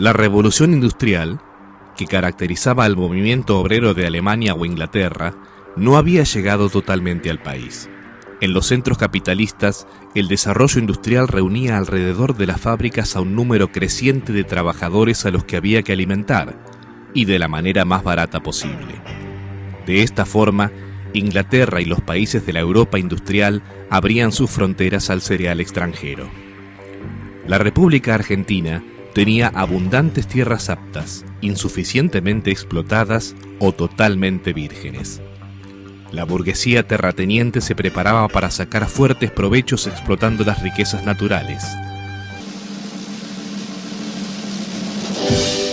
La revolución industrial, que caracterizaba al movimiento obrero de Alemania o Inglaterra, no había llegado totalmente al país. En los centros capitalistas, el desarrollo industrial reunía alrededor de las fábricas a un número creciente de trabajadores a los que había que alimentar, y de la manera más barata posible. De esta forma, Inglaterra y los países de la Europa industrial abrían sus fronteras al cereal extranjero. La República Argentina tenía abundantes tierras aptas, insuficientemente explotadas o totalmente vírgenes. La burguesía terrateniente se preparaba para sacar fuertes provechos explotando las riquezas naturales.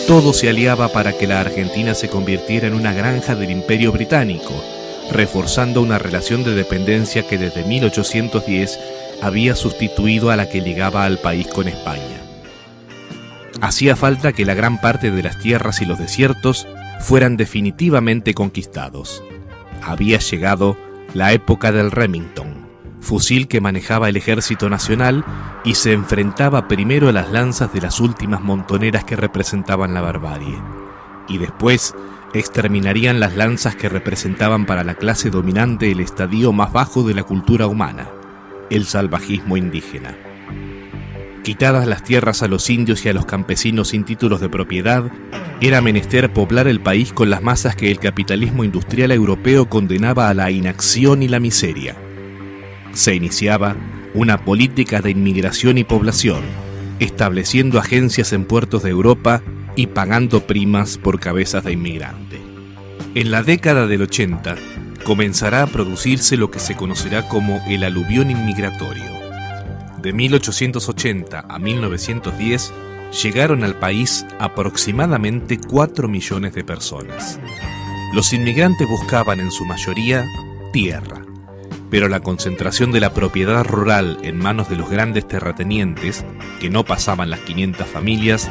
Todo se aliaba para que la Argentina se convirtiera en una granja del Imperio Británico, reforzando una relación de dependencia que desde 1810 había sustituido a la que ligaba al país con España. Hacía falta que la gran parte de las tierras y los desiertos fueran definitivamente conquistados. Había llegado la época del Remington, fusil que manejaba el Ejército Nacional y se enfrentaba primero a las lanzas de las últimas montoneras que representaban la barbarie, y después exterminarían las lanzas que representaban para la clase dominante el estadio más bajo de la cultura humana, el salvajismo indígena. Quitadas las tierras a los indios y a los campesinos sin títulos de propiedad, era menester poblar el país con las masas que el capitalismo industrial europeo condenaba a la inacción y la miseria. Se iniciaba una política de inmigración y población, estableciendo agencias en puertos de Europa y pagando primas por cabezas de inmigrante. En la década del 80 comenzará a producirse lo que se conocerá como el aluvión inmigratorio. De 1880 a 1910 llegaron al país aproximadamente 4 millones de personas. Los inmigrantes buscaban en su mayoría tierra, pero la concentración de la propiedad rural en manos de los grandes terratenientes, que no pasaban las 500 familias,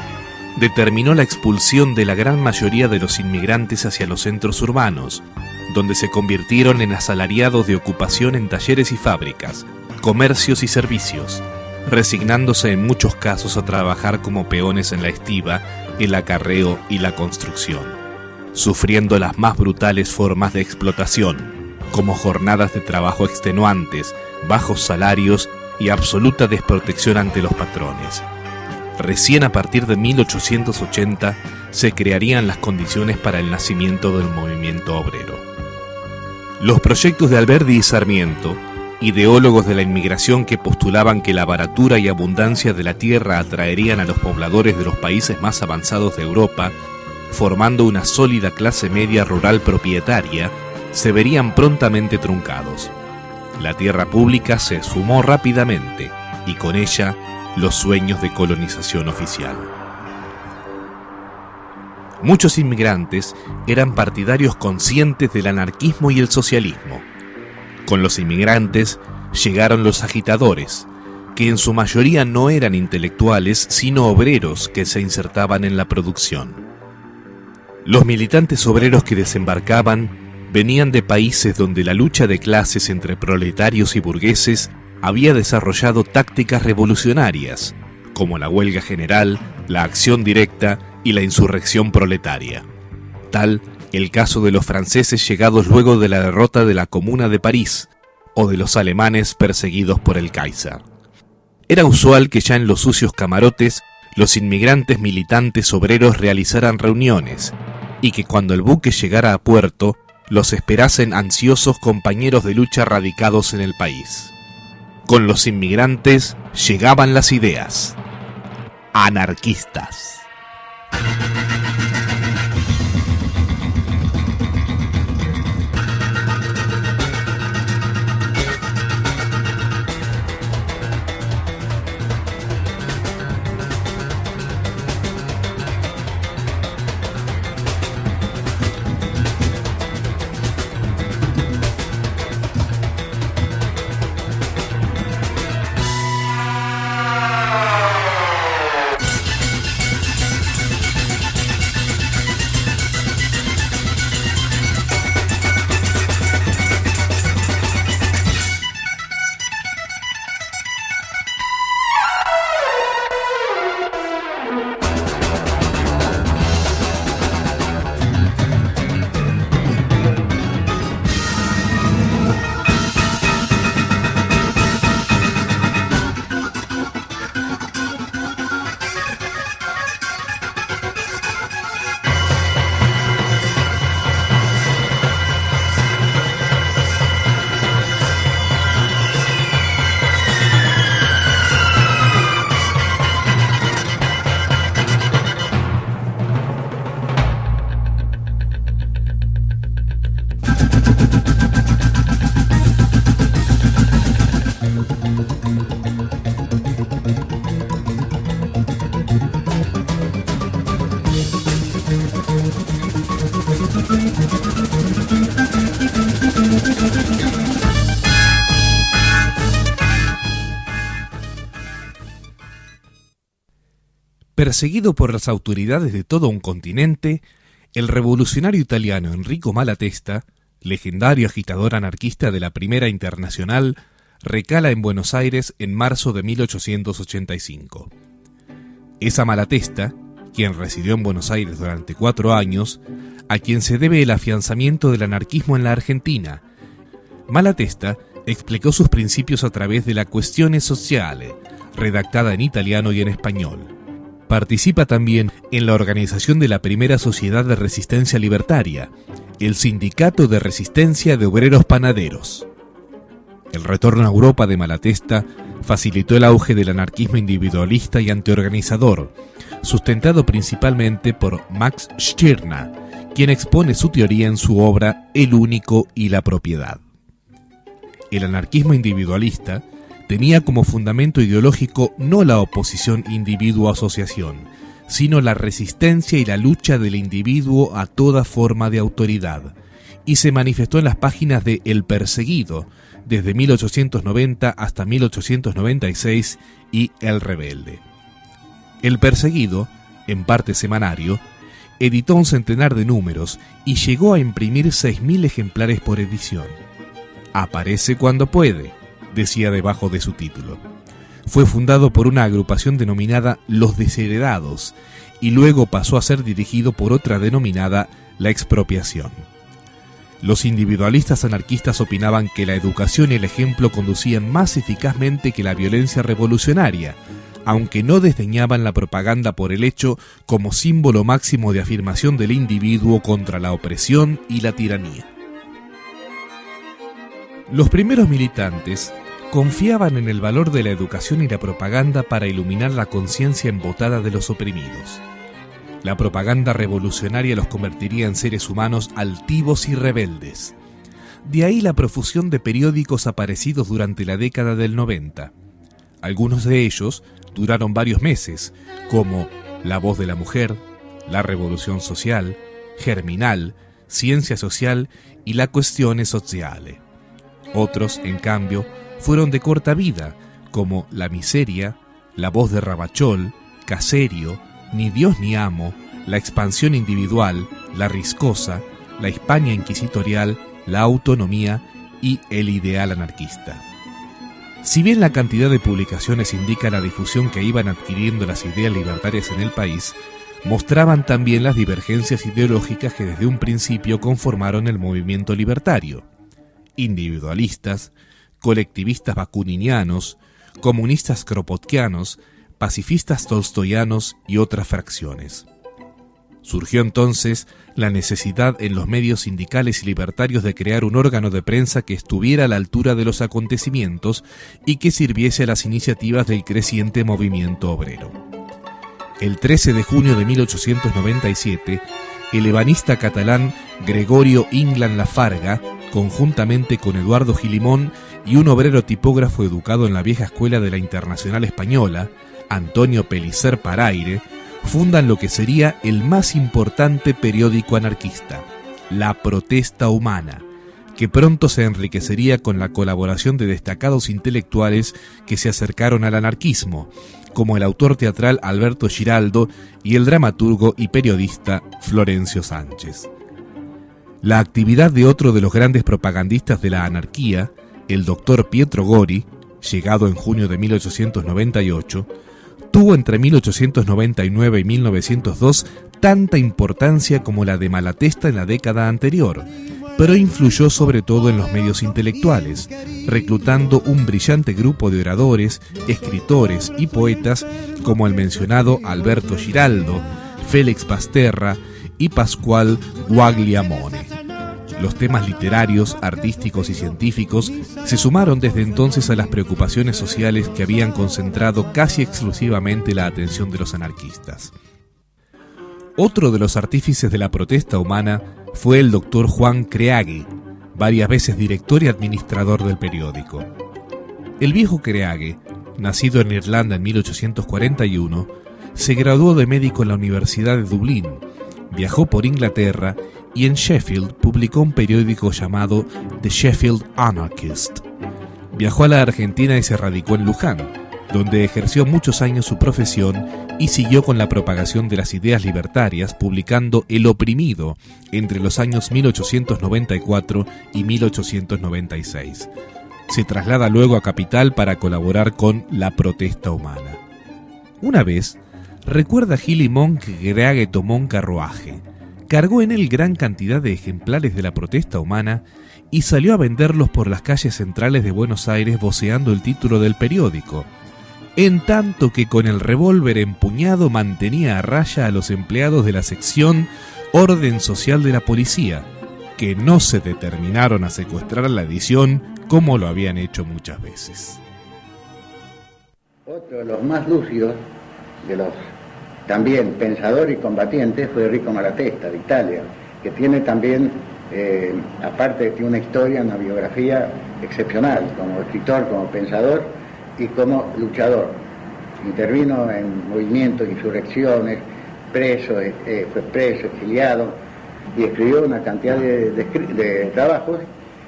determinó la expulsión de la gran mayoría de los inmigrantes hacia los centros urbanos, donde se convirtieron en asalariados de ocupación en talleres y fábricas, comercios y servicios, resignándose en muchos casos a trabajar como peones en la estiba, el acarreo y la construcción, sufriendo las más brutales formas de explotación, como jornadas de trabajo extenuantes, bajos salarios y absoluta desprotección ante los patrones. Recién a partir de 1880 se crearían las condiciones para el nacimiento del movimiento obrero. Los proyectos de Alberdi y Sarmiento, ideólogos de la inmigración que postulaban que la baratura y abundancia de la tierra atraerían a los pobladores de los países más avanzados de Europa, formando una sólida clase media rural propietaria, se verían prontamente truncados. La tierra pública se esfumó rápidamente y con ella los sueños de colonización oficial. Muchos inmigrantes eran partidarios conscientes del anarquismo y el socialismo. Con los inmigrantes llegaron los agitadores, que en su mayoría no eran intelectuales, sino obreros que se insertaban en la producción. Los militantes obreros que desembarcaban venían de países donde la lucha de clases entre proletarios y burgueses había desarrollado tácticas revolucionarias, como la huelga general, la acción directa y la insurrección proletaria. Tal el caso de los franceses llegados luego de la derrota de la Comuna de París, o de los alemanes perseguidos por el Kaiser. Era usual que ya en los sucios camarotes los inmigrantes militantes obreros realizaran reuniones, y que cuando el buque llegara a puerto, los esperasen ansiosos compañeros de lucha radicados en el país. Con los inmigrantes llegaban las ideas anarquistas. Perseguido por las autoridades de todo un continente, el revolucionario italiano Enrico Malatesta, legendario agitador anarquista de la Primera Internacional, recala en Buenos Aires en marzo de 1885. Es a Malatesta, quien residió en Buenos Aires durante 4 años, a quien se debe el afianzamiento del anarquismo en la Argentina. Malatesta explicó sus principios a través de la Questione Sociale, redactada en italiano y en español. Participa también en la organización de la primera sociedad de resistencia libertaria, el Sindicato de Resistencia de Obreros Panaderos. El retorno a Europa de Malatesta facilitó el auge del anarquismo individualista y antiorganizador, sustentado principalmente por Max Stirner, quien expone su teoría en su obra El único y la propiedad. El anarquismo individualista tenía como fundamento ideológico no la oposición individuo-asociación, sino la resistencia y la lucha del individuo a toda forma de autoridad, y se manifestó en las páginas de El Perseguido, desde 1890 hasta 1896, y El Rebelde. El Perseguido, en parte semanario, editó un centenar de números y llegó a imprimir 6.000 ejemplares por edición. Aparece cuando puede, decía debajo de su título. Fue fundado por una agrupación denominada Los Desheredados y luego pasó a ser dirigido por otra denominada La Expropiación. Los individualistas anarquistas opinaban que la educación y el ejemplo conducían más eficazmente que la violencia revolucionaria, aunque no desdeñaban la propaganda por el hecho como símbolo máximo de afirmación del individuo contra la opresión y la tiranía. Los primeros militantes confiaban en el valor de la educación y la propaganda para iluminar la conciencia embotada de los oprimidos. La propaganda revolucionaria los convertiría en seres humanos altivos y rebeldes. De ahí la profusión de periódicos aparecidos durante la década del 90. Algunos de ellos duraron varios meses, como La Voz de la Mujer, La Revolución Social, Germinal, Ciencia Social y La Questione Sociale. Otros, en cambio, fueron de corta vida, como La Miseria, La Voz de Ravachol, Caserio, Ni Dios ni Amo, La Expansión Individual, La Riscosa, La Hispania Inquisitorial, La Autonomía y El Ideal Anarquista. Si bien la cantidad de publicaciones indica la difusión que iban adquiriendo las ideas libertarias en el país, mostraban también las divergencias ideológicas que desde un principio conformaron el movimiento libertario. Individualistas, colectivistas bakuninianos, comunistas kropotkianos, pacifistas tolstoyanos y otras fracciones. Surgió entonces la necesidad en los medios sindicales y libertarios de crear un órgano de prensa que estuviera a la altura de los acontecimientos y que sirviese a las iniciativas del creciente movimiento obrero. El 13 de junio de 1897, el ebanista catalán Gregorio Inglan Lafarga, conjuntamente con Eduardo Gilimón y un obrero tipógrafo educado en la vieja escuela de la Internacional Española, Antonio Pellicer Paraire, fundan lo que sería el más importante periódico anarquista, La Protesta Humana, que pronto se enriquecería con la colaboración de destacados intelectuales que se acercaron al anarquismo, como el autor teatral Alberto Giraldo y el dramaturgo y periodista Florencio Sánchez. La actividad de otro de los grandes propagandistas de la anarquía, el doctor Pietro Gori, llegado en junio de 1898, tuvo entre 1899 y 1902 tanta importancia como la de Malatesta en la década anterior, pero influyó sobre todo en los medios intelectuales, reclutando un brillante grupo de oradores, escritores y poetas como el mencionado Alberto Giraldo, Félix Basterra y Pascual Guagliamone. Los temas literarios, artísticos y científicos se sumaron desde entonces a las preocupaciones sociales que habían concentrado casi exclusivamente la atención de los anarquistas. Otro de los artífices de la protesta humana fue el doctor Juan Creagui, varias veces director y administrador del periódico. El viejo Creagui, nacido en Irlanda en 1841, se graduó de médico en la Universidad de Dublín, viajó por Inglaterra y en Sheffield publicó un periódico llamado The Sheffield Anarchist. Viajó a la Argentina y se radicó en Luján, donde ejerció muchos años su profesión y siguió con la propagación de las ideas libertarias, publicando El Oprimido entre los años 1894 y 1896. Se traslada luego a Capital para colaborar con La Protesta Humana. Una vez, recuerda Gili Monk que Greague tomó un carruaje, cargó en él gran cantidad de ejemplares de La Protesta Humana y salió a venderlos por las calles centrales de Buenos Aires voceando el título del periódico, en tanto que con el revólver empuñado mantenía a raya a los empleados de la sección Orden Social de la Policía, que no se determinaron a secuestrar la edición como lo habían hecho muchas veces. Otro de los más lúcidos, de los también pensador y combatiente, fue Enrico Malatesta, de Italia, que tiene también, aparte tiene una historia, una biografía excepcional, como escritor, como pensador y como luchador. Intervino en movimientos, insurrecciones, fue preso, exiliado, y escribió una cantidad de trabajos,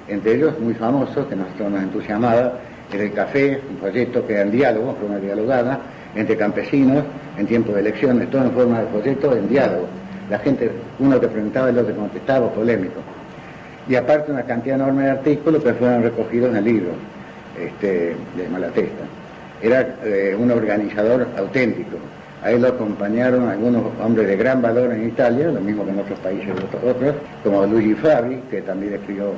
entre ellos muy famosos, que nosotros nos entusiasmaba, El Café, un folleto que era en diálogo, forma dialogada, entre campesinos, en tiempo de elecciones, todo en forma de folleto, en diálogo. La gente, uno te preguntaba, el otro te contestaba, polémico. Y aparte una cantidad enorme de artículos que fueron recogidos en el libro de Malatesta. Era un organizador auténtico. A él lo acompañaron algunos hombres de gran valor en Italia, lo mismo que en otros países otros, como Luigi Fabbri, que también escribió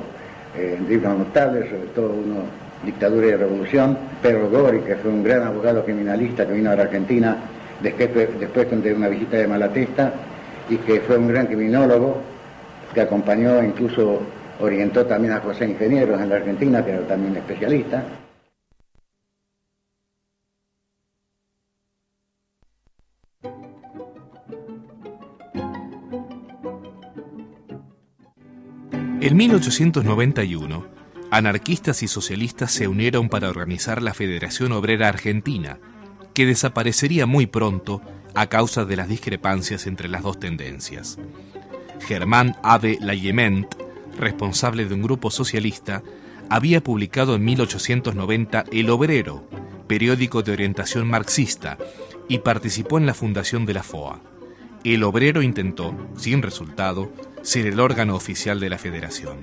libros notables, sobre todo uno, Dictadura y Revolución, Pedro Gori, que fue un gran abogado criminalista que vino a la Argentina después de una visita de Malatesta, y que fue un gran criminólogo, que acompañó, incluso orientó también a José Ingenieros en la Argentina, que era también especialista. En 1891, anarquistas y socialistas se unieron para organizar la Federación Obrera Argentina, que desaparecería muy pronto a causa de las discrepancias entre las dos tendencias. Germán Ave Layement, responsable de un grupo socialista, había publicado en 1890 El Obrero, periódico de orientación marxista, y participó en la fundación de la FOA. El Obrero intentó, sin resultado, ser el órgano oficial de la federación.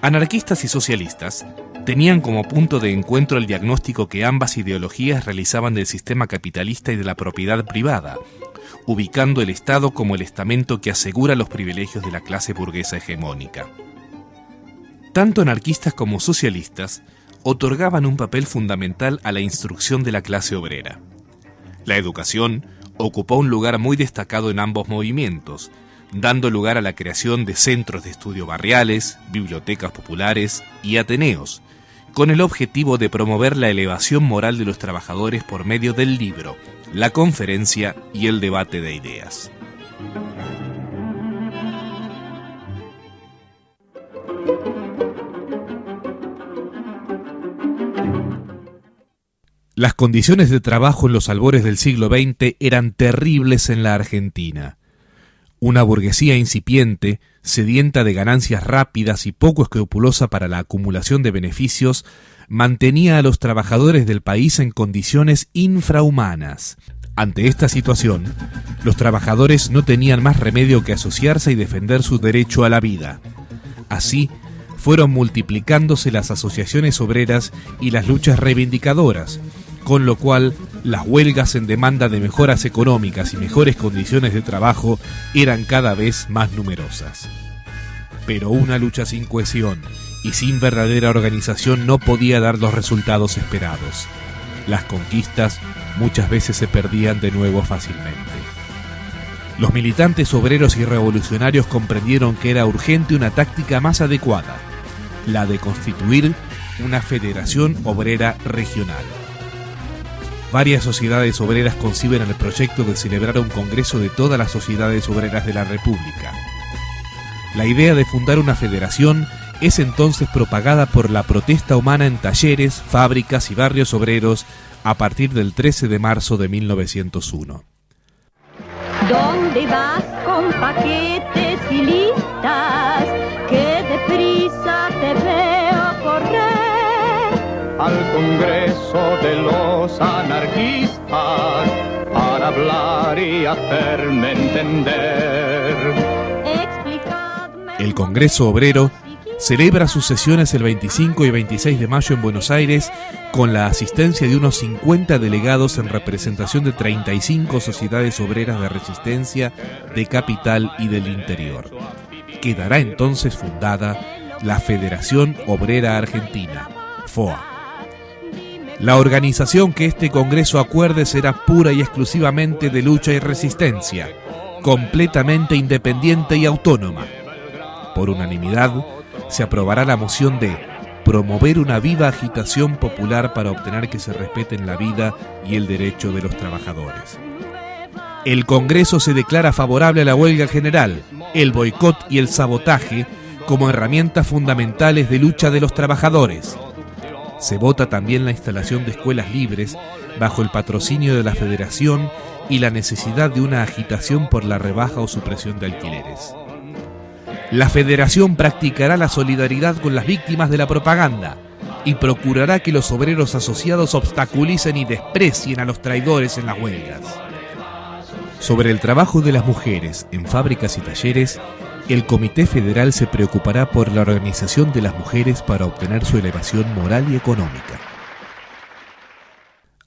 Anarquistas y socialistas tenían como punto de encuentro el diagnóstico que ambas ideologías realizaban del sistema capitalista y de la propiedad privada, ubicando el Estado como el estamento que asegura los privilegios de la clase burguesa hegemónica. Tanto anarquistas como socialistas otorgaban un papel fundamental a la instrucción de la clase obrera. La educación ocupó un lugar muy destacado en ambos movimientos, dando lugar a la creación de centros de estudio barriales, bibliotecas populares y ateneos, con el objetivo de promover la elevación moral de los trabajadores por medio del libro, la conferencia y el debate de ideas. Las condiciones de trabajo en los albores del siglo XX eran terribles en la Argentina. Una burguesía incipiente, sedienta de ganancias rápidas y poco escrupulosa para la acumulación de beneficios, mantenía a los trabajadores del país en condiciones infrahumanas. Ante esta situación, los trabajadores no tenían más remedio que asociarse y defender su derecho a la vida. Así, fueron multiplicándose las asociaciones obreras y las luchas reivindicadoras, con lo cual las huelgas en demanda de mejoras económicas y mejores condiciones de trabajo eran cada vez más numerosas. Pero una lucha sin cohesión y sin verdadera organización no podía dar los resultados esperados. Las conquistas muchas veces se perdían de nuevo fácilmente. Los militantes obreros y revolucionarios comprendieron que era urgente una táctica más adecuada, la de constituir una federación obrera regional. Varias sociedades obreras conciben el proyecto de celebrar un congreso de todas las sociedades obreras de la República. La idea de fundar una federación es entonces propagada por La Protesta Humana en talleres, fábricas y barrios obreros a partir del 13 de marzo de 1901. ¿Dónde vas con paquetes y listas? Que deprisa te veo correr. Congreso de los Anarquistas para hablar y hacerme entender. El Congreso Obrero celebra sus sesiones el 25 y 26 de mayo en Buenos Aires con la asistencia de unos 50 delegados en representación de 35 sociedades obreras de resistencia de capital y del interior. Quedará entonces fundada la Federación Obrera Argentina, FOA. La organización que este Congreso acuerde será pura y exclusivamente de lucha y resistencia, completamente independiente y autónoma. Por unanimidad, se aprobará la moción de promover una viva agitación popular para obtener que se respeten la vida y el derecho de los trabajadores. El Congreso se declara favorable a la huelga general, el boicot y el sabotaje como herramientas fundamentales de lucha de los trabajadores. Se vota también la instalación de escuelas libres bajo el patrocinio de la Federación y la necesidad de una agitación por la rebaja o supresión de alquileres. La Federación practicará la solidaridad con las víctimas de la propaganda y procurará que los obreros asociados obstaculicen y desprecien a los traidores en las huelgas. Sobre el trabajo de las mujeres en fábricas y talleres, el Comité Federal se preocupará por la organización de las mujeres para obtener su elevación moral y económica.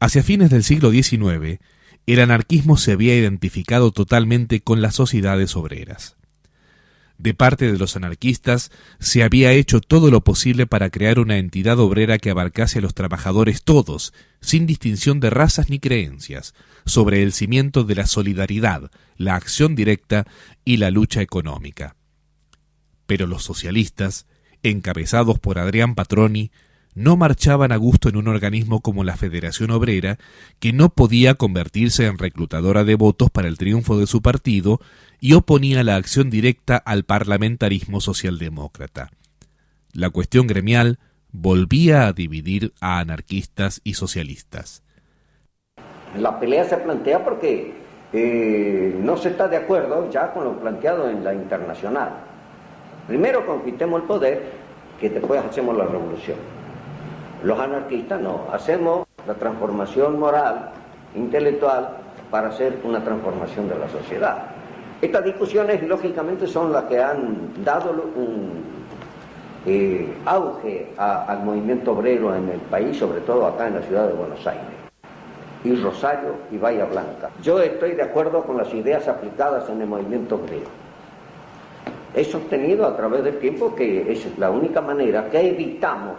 Hacia fines del siglo XIX, el anarquismo se había identificado totalmente con las sociedades obreras. De parte de los anarquistas, se había hecho todo lo posible para crear una entidad obrera que abarcase a los trabajadores todos, sin distinción de razas ni creencias, sobre el cimiento de la solidaridad, la acción directa y la lucha económica. Pero los socialistas, encabezados por Adrián Patroni, no marchaban a gusto en un organismo como la Federación Obrera, que no podía convertirse en reclutadora de votos para el triunfo de su partido y oponía la acción directa al parlamentarismo socialdemócrata. La cuestión gremial volvía a dividir a anarquistas y socialistas. La pelea se plantea porque no se está de acuerdo ya con lo planteado en la internacional. Primero conquistemos el poder, que después hacemos la revolución. Los anarquistas no, hacemos la transformación moral, intelectual, para hacer una transformación de la sociedad. Estas discusiones, lógicamente, son las que han dado un auge al movimiento obrero en el país, sobre todo acá en la ciudad de Buenos Aires, y Rosario y Bahía Blanca. Yo estoy de acuerdo con las ideas aplicadas en el movimiento obrero. He sostenido a través del tiempo que es la única manera que evitamos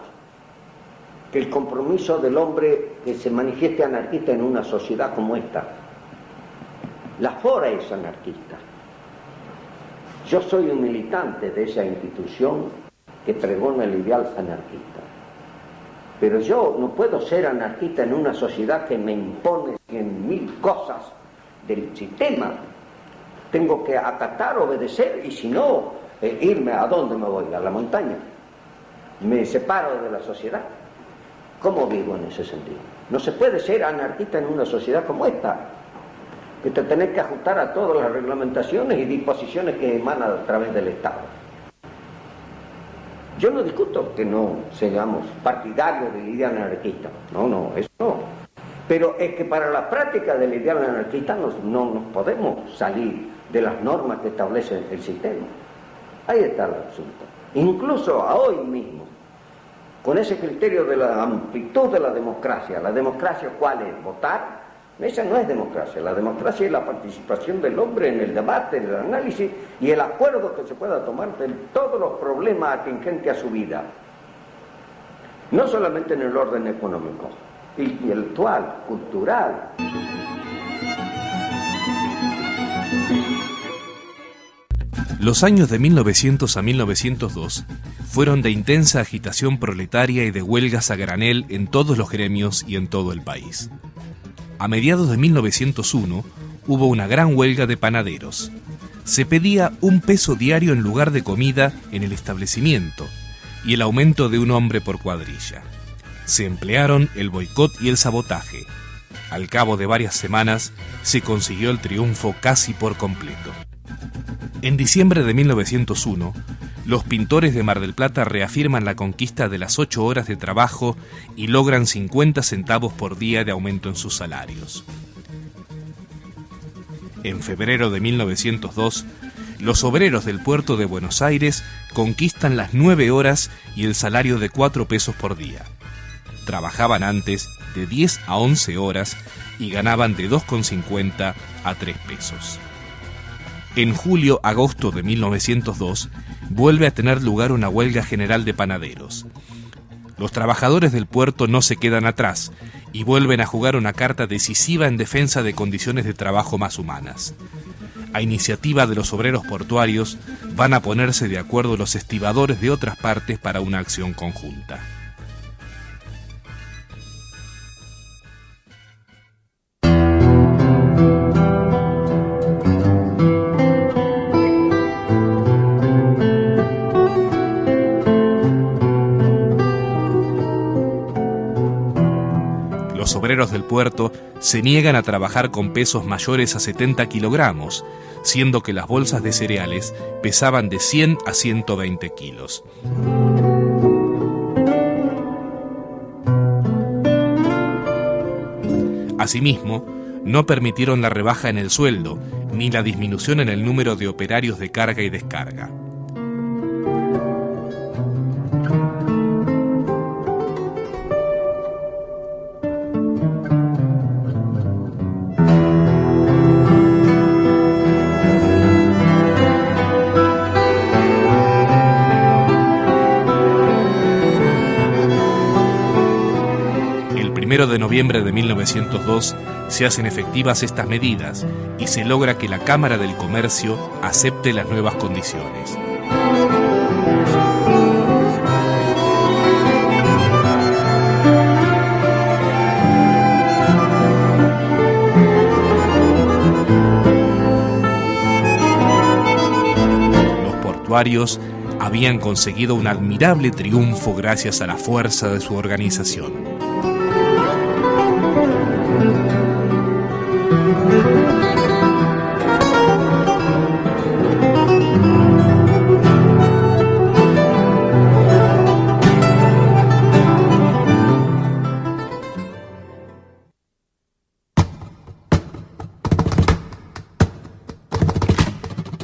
que el compromiso del hombre que se manifieste anarquista en una sociedad como esta. La FORA es anarquista. Yo soy un militante de esa institución que pregona el ideal anarquista. Pero yo no puedo ser anarquista en una sociedad que me impone 100.000 cosas del sistema. Tengo que acatar, obedecer, y si no, irme ¿a dónde me voy? A la montaña. Me separo de la sociedad. ¿Cómo vivo en ese sentido? No se puede ser anarquista en una sociedad como esta, que te tenés que ajustar a todas las reglamentaciones y disposiciones que emanan a través del Estado. Yo no discuto que no seamos partidarios del ideal anarquista, no, eso no. Pero es que para la práctica del ideal anarquista no nos podemos salir de las normas que establece el sistema. Ahí está el asunto. Incluso a hoy mismo, con ese criterio de la amplitud de la democracia ¿cuál es? ¿Votar? Esa no es democracia. La democracia es la participación del hombre en el debate, en el análisis y el acuerdo que se pueda tomar de todos los problemas atingentes a su vida. No solamente en el orden económico, intelectual, cultural. Los años de 1900 a 1902 fueron de intensa agitación proletaria y de huelgas a granel en todos los gremios y en todo el país. A mediados de 1901 hubo una gran huelga de panaderos. Se pedía $1 diario en lugar de comida en el establecimiento y el aumento de un hombre por cuadrilla. Se emplearon el boicot y el sabotaje. Al cabo de varias semanas se consiguió el triunfo casi por completo. En diciembre de 1901, los pintores de Mar del Plata reafirman la conquista de las 8 horas de trabajo y logran 50 centavos por día de aumento en sus salarios. En febrero de 1902, los obreros del puerto de Buenos Aires conquistan las 9 horas y el salario de 4 pesos por día. Trabajaban antes de 10 a 11 horas y ganaban de 2,50 a 3 pesos. En julio-agosto de 1902 vuelve a tener lugar una huelga general de panaderos. Los trabajadores del puerto no se quedan atrás y vuelven a jugar una carta decisiva en defensa de condiciones de trabajo más humanas. A iniciativa de los obreros portuarios van a ponerse de acuerdo los estibadores de otras partes para una acción conjunta. Los obreros del puerto se niegan a trabajar con pesos mayores a 70 kilogramos, siendo que las bolsas de cereales pesaban de 100 a 120 kilos. Asimismo, no permitieron la rebaja en el sueldo, ni la disminución en el número de operarios de carga y descarga. El 1 de noviembre de 1902 se hacen efectivas estas medidas y se logra que la Cámara del Comercio acepte las nuevas condiciones. Los portuarios habían conseguido un admirable triunfo gracias a la fuerza de su organización.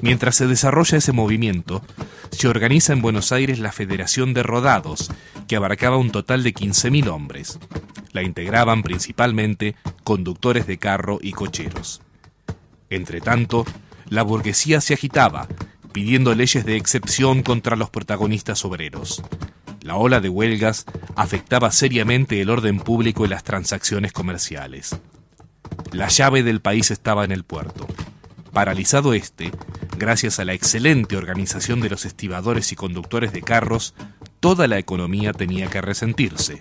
Mientras se desarrolla ese movimiento, se organiza en Buenos Aires la Federación de Rodados, que abarcaba un total de 15.000 hombres. La integraban principalmente conductores de carro y cocheros. Entretanto, la burguesía se agitaba, pidiendo leyes de excepción contra los protagonistas obreros. La ola de huelgas afectaba seriamente el orden público y las transacciones comerciales. La llave del país estaba en el puerto. Paralizado este, gracias a la excelente organización de los estibadores y conductores de carros, toda la economía tenía que resentirse.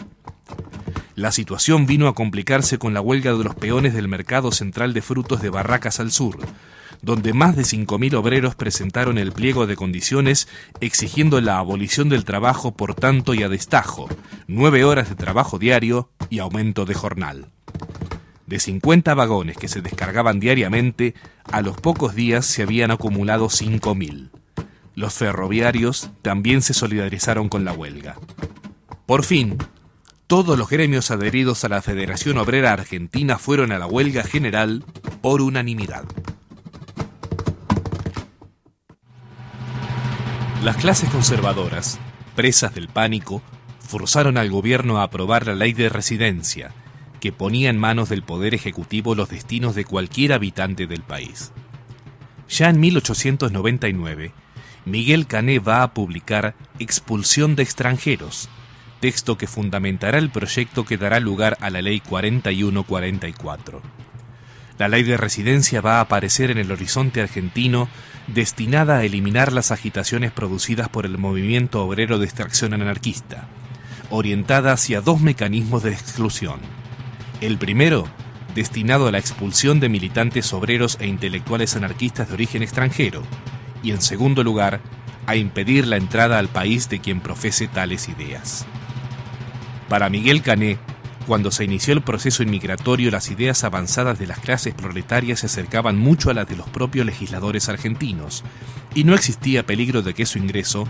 La situación vino a complicarse con la huelga de los peones del mercado central de frutos de Barracas al sur, donde más de 5.000 obreros presentaron el pliego de condiciones exigiendo la abolición del trabajo por tanto y a destajo, 9 horas de trabajo diario y aumento de jornal. De 50 vagones que se descargaban diariamente, a los pocos días se habían acumulado 5.000. Los ferroviarios también se solidarizaron con la huelga. Por fin, todos los gremios adheridos a la Federación Obrera Argentina fueron a la huelga general por unanimidad. Las clases conservadoras, presas del pánico, forzaron al gobierno a aprobar la ley de residencia, que ponía en manos del Poder Ejecutivo los destinos de cualquier habitante del país. Ya en 1899, Miguel Cané va a publicar Expulsión de extranjeros, texto que fundamentará el proyecto que dará lugar a la Ley 4144. La ley de residencia va a aparecer en el horizonte argentino, destinada a eliminar las agitaciones producidas por el movimiento obrero de extracción anarquista, orientada hacia 2 mecanismos de exclusión. El primero, destinado a la expulsión de militantes obreros e intelectuales anarquistas de origen extranjero, y en segundo lugar, a impedir la entrada al país de quien profese tales ideas. Para Miguel Cané, Cuando se inició el proceso inmigratorio, las ideas avanzadas de las clases proletarias se acercaban mucho a las de los propios legisladores argentinos, y no existía peligro de que su ingreso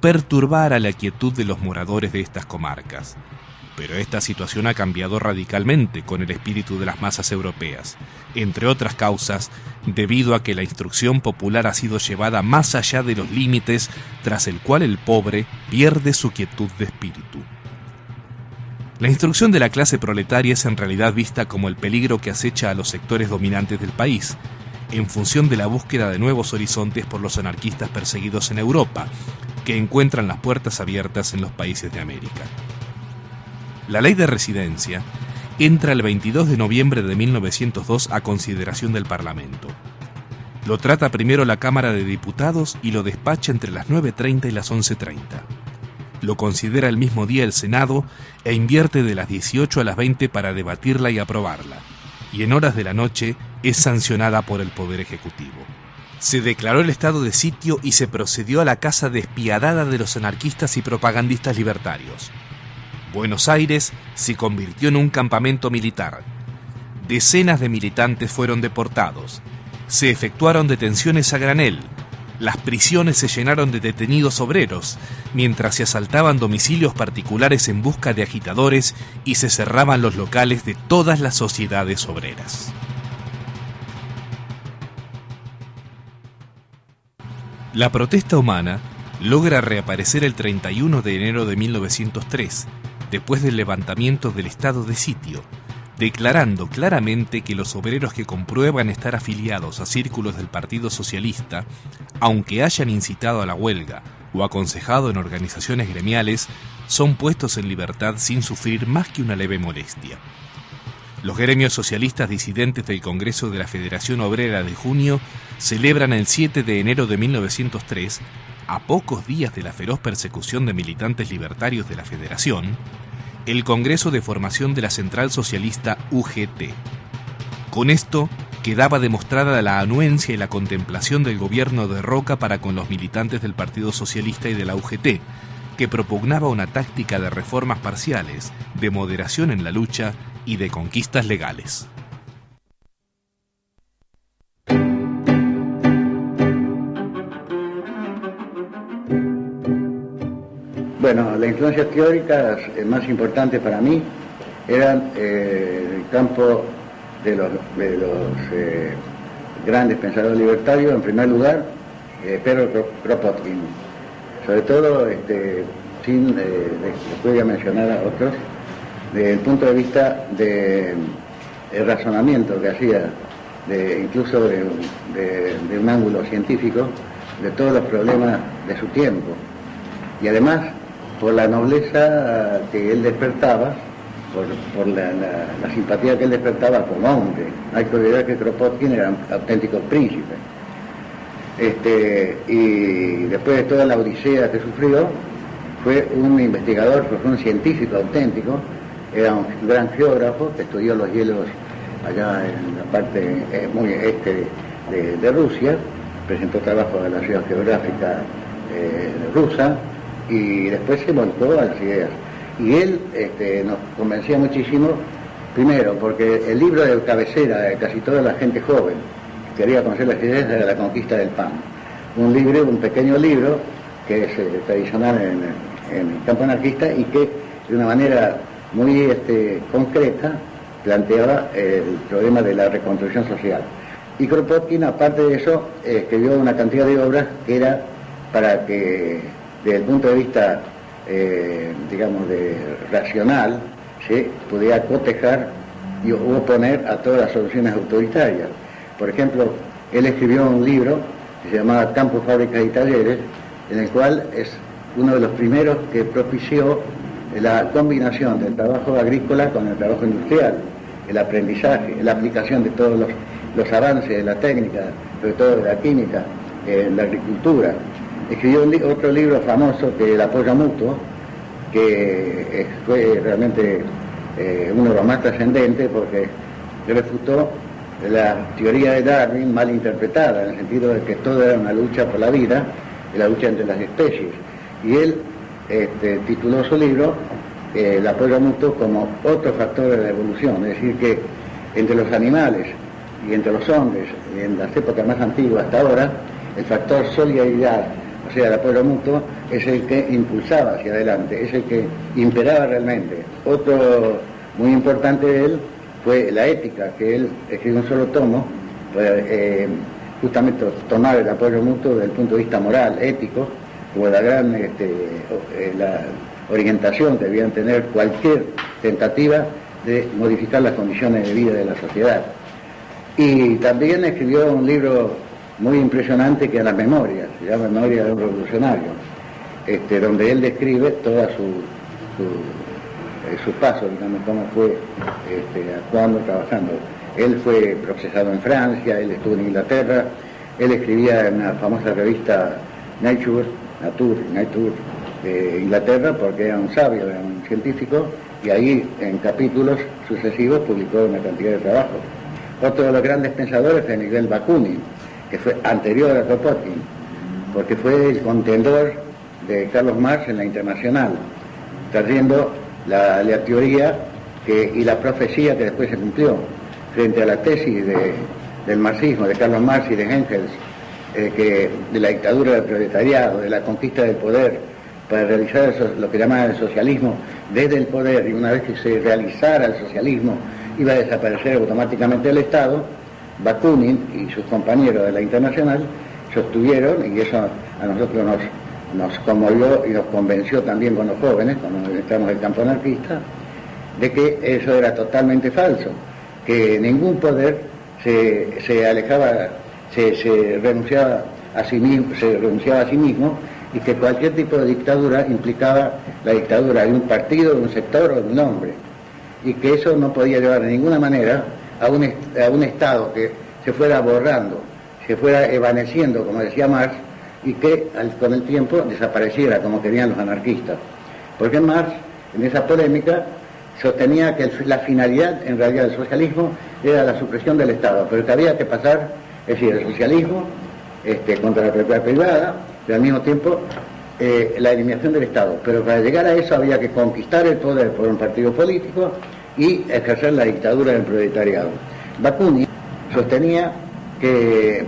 perturbara la quietud de los moradores de estas comarcas. Pero esta situación ha cambiado radicalmente con el espíritu de las masas europeas, entre otras causas, debido a que la instrucción popular ha sido llevada más allá de los límites tras el cual el pobre pierde su quietud de espíritu. La instrucción de la clase proletaria es en realidad vista como el peligro que acecha a los sectores dominantes del país, en función de la búsqueda de nuevos horizontes por los anarquistas perseguidos en Europa, que encuentran las puertas abiertas en los países de América. La ley de residencia entra el 22 de noviembre de 1902 a consideración del Parlamento. Lo trata primero la Cámara de Diputados y lo despacha entre las 9:30 y las 11:30. Lo considera el mismo día el Senado e invierte de las 18 a las 20 para debatirla y aprobarla, y en horas de la noche es sancionada por el Poder Ejecutivo. Se declaró el estado de sitio y se procedió a la caza despiadada de los anarquistas y propagandistas libertarios. Buenos Aires se convirtió en un campamento militar. Decenas de militantes fueron deportados. Se efectuaron detenciones a granel. Las prisiones se llenaron de detenidos obreros, mientras se asaltaban domicilios particulares en busca de agitadores y se cerraban los locales de todas las sociedades obreras. La protesta humana logra reaparecer el 31 de enero de 1903, después del levantamiento del estado de sitio, declarando claramente que los obreros que comprueban estar afiliados a círculos del Partido Socialista, aunque hayan incitado a la huelga o aconsejado en organizaciones gremiales, son puestos en libertad sin sufrir más que una leve molestia. Los gremios socialistas disidentes del Congreso de la Federación Obrera de junio celebran el 7 de enero de 1903, a pocos días de la feroz persecución de militantes libertarios de la Federación, el Congreso de Formación de la Central Socialista UGT. Con esto quedaba demostrada la anuencia y la contemplación del gobierno de Roca para con los militantes del Partido Socialista y de la UGT, que propugnaba una táctica de reformas parciales, de moderación en la lucha y de conquistas legales. Bueno, las influencias teóricas más importantes para mí eran el campo de los grandes pensadores libertarios. En primer lugar, Pedro Kropotkin. Sobre todo, después voy a mencionar a otros, desde el punto de vista del razonamiento que hacía, incluso de un ángulo científico, de todos los problemas de su tiempo. Y además, por la nobleza que él despertaba, por la simpatía que él despertaba como hombre. Hay que olvidar que Kropotkin era un auténtico príncipe. Y después de toda la odisea que sufrió, fue un investigador, fue un científico auténtico, era un gran geógrafo que estudió los hielos allá en la parte muy este de Rusia, presentó trabajo de la ciudad geográfica rusa, y después se volcó a las ideas. Y él nos convencía muchísimo, primero, porque el libro de cabecera de casi toda la gente joven quería conocer las ideas de la conquista del pan. Un pequeño libro que es tradicional en el campo anarquista y que de una manera muy concreta planteaba el problema de la reconstrucción social. Y Kropotkin, aparte de eso, escribió una cantidad de obras que era para que, desde el punto de vista, racional, ¿sí?, pudiera cotejar y oponer a todas las soluciones autoritarias. Por ejemplo, él escribió un libro que se llamaba Campos, Fábricas y Talleres, en el cual es uno de los primeros que propició la combinación del trabajo agrícola con el trabajo industrial, el aprendizaje, la aplicación de todos los avances de la técnica, sobre todo de la química, en la agricultura. Escribió otro libro famoso, que es El apoyo mutuo, que fue realmente uno de los más trascendentes, porque refutó la teoría de Darwin mal interpretada, en el sentido de que todo era una lucha por la vida, y la lucha entre las especies. Y él tituló su libro el apoyo mutuo como otro factor de la evolución, es decir, que entre los animales y entre los hombres, en las épocas más antiguas hasta ahora, el factor solidaridad, o sea, el apoyo mutuo, es el que impulsaba hacia adelante, es el que imperaba realmente. Otro muy importante de él fue la ética, que él escribió un solo tomo, justamente tomar el apoyo mutuo desde el punto de vista moral, ético, como la gran la orientación que debían tener cualquier tentativa de modificar las condiciones de vida de la sociedad. Y también escribió un libro muy impresionante que es Las Memorias, se llama Memoria de un Revolucionario, donde él describe toda su paso, digamos, cómo fue actuando, trabajando. Él fue procesado en Francia, él estuvo en Inglaterra, él escribía en una famosa revista Nature de Inglaterra, porque era un sabio, era un científico, y ahí en capítulos sucesivos publicó una cantidad de trabajos. Otro de los grandes pensadores fue Miguel Bakunin, que fue anterior a Kropotkin, porque fue el contendor de Carlos Marx en la Internacional, trayendo la teoría y la profecía que después se cumplió frente a la tesis del marxismo, de Carlos Marx y de Engels, de la dictadura del proletariado, de la conquista del poder, para realizar lo que llamaban el socialismo desde el poder, y una vez que se realizara el socialismo iba a desaparecer automáticamente el Estado. Bakunin y sus compañeros de la Internacional sostuvieron, y eso a nosotros nos conmovió y nos convenció también con los jóvenes, cuando entramos en el campo anarquista, de que eso era totalmente falso, que ningún poder se alejaba, se renunciaba a sí mismo, y que cualquier tipo de dictadura implicaba la dictadura de un partido, de un sector o de un hombre, y que eso no podía llevar de ninguna manera a un Estado que se fuera borrando, se fuera evaneciendo, como decía Marx, y que con el tiempo desapareciera, como querían los anarquistas. Porque Marx, en esa polémica, sostenía que la finalidad en realidad del socialismo era la supresión del Estado, pero que había que pasar, es decir, el socialismo contra la propiedad privada, y al mismo tiempo la eliminación del Estado. Pero para llegar a eso había que conquistar el poder por un partido político y ejercer la dictadura del proletariado. Bakunin sostenía que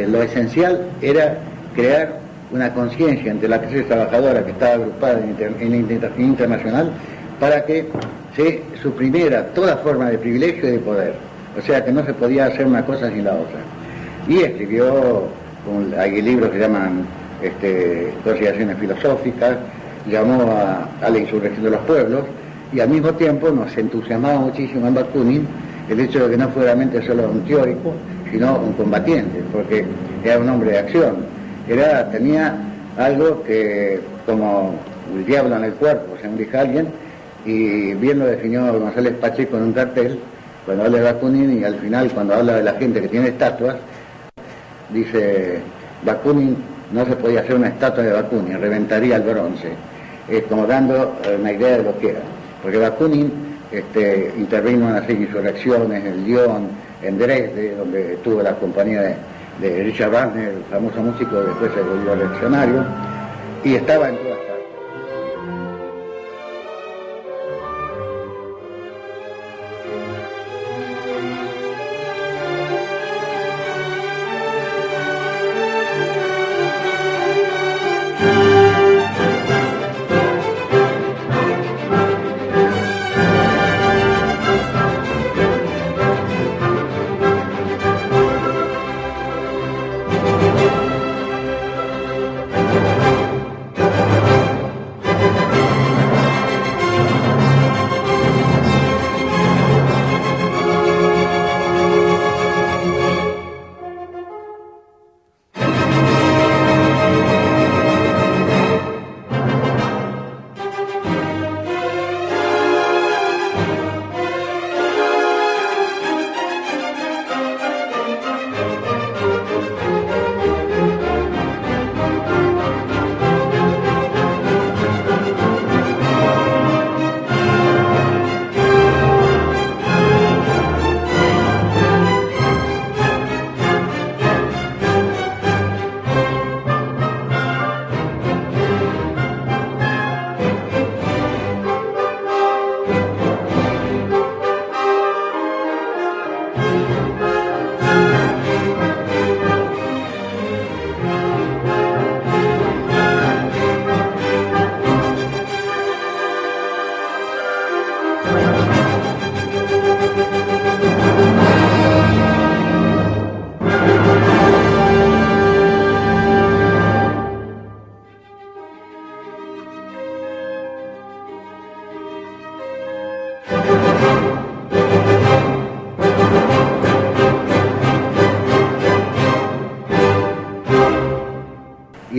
lo esencial era crear una conciencia entre la clase trabajadora que estaba agrupada en la internacional para que se suprimiera toda forma de privilegio y de poder. O sea que no se podía hacer una cosa sin la otra. Y escribió, hay libros que llaman consideraciones filosóficas, llamó a la insurrección de los pueblos, y al mismo tiempo nos entusiasmaba muchísimo en Bakunin el hecho de que no fuera realmente solo un teórico, sino un combatiente, porque era un hombre de acción, tenía algo que, como el diablo en el cuerpo, según dijo alguien, y bien lo definió González Pacheco en un cartel, cuando habla de Bakunin, y al final cuando habla de la gente que tiene estatuas, dice, Bakunin, no se podía hacer una estatua de Bakunin, reventaría el bronce, como dando una idea de lo que era. Porque Bakunin intervino en una serie de insurrecciones en Lyon, en Dresde, donde tuvo la compañía de Richard Wagner, el famoso músico que después se volvió reaccionario, y estaba en todas partes.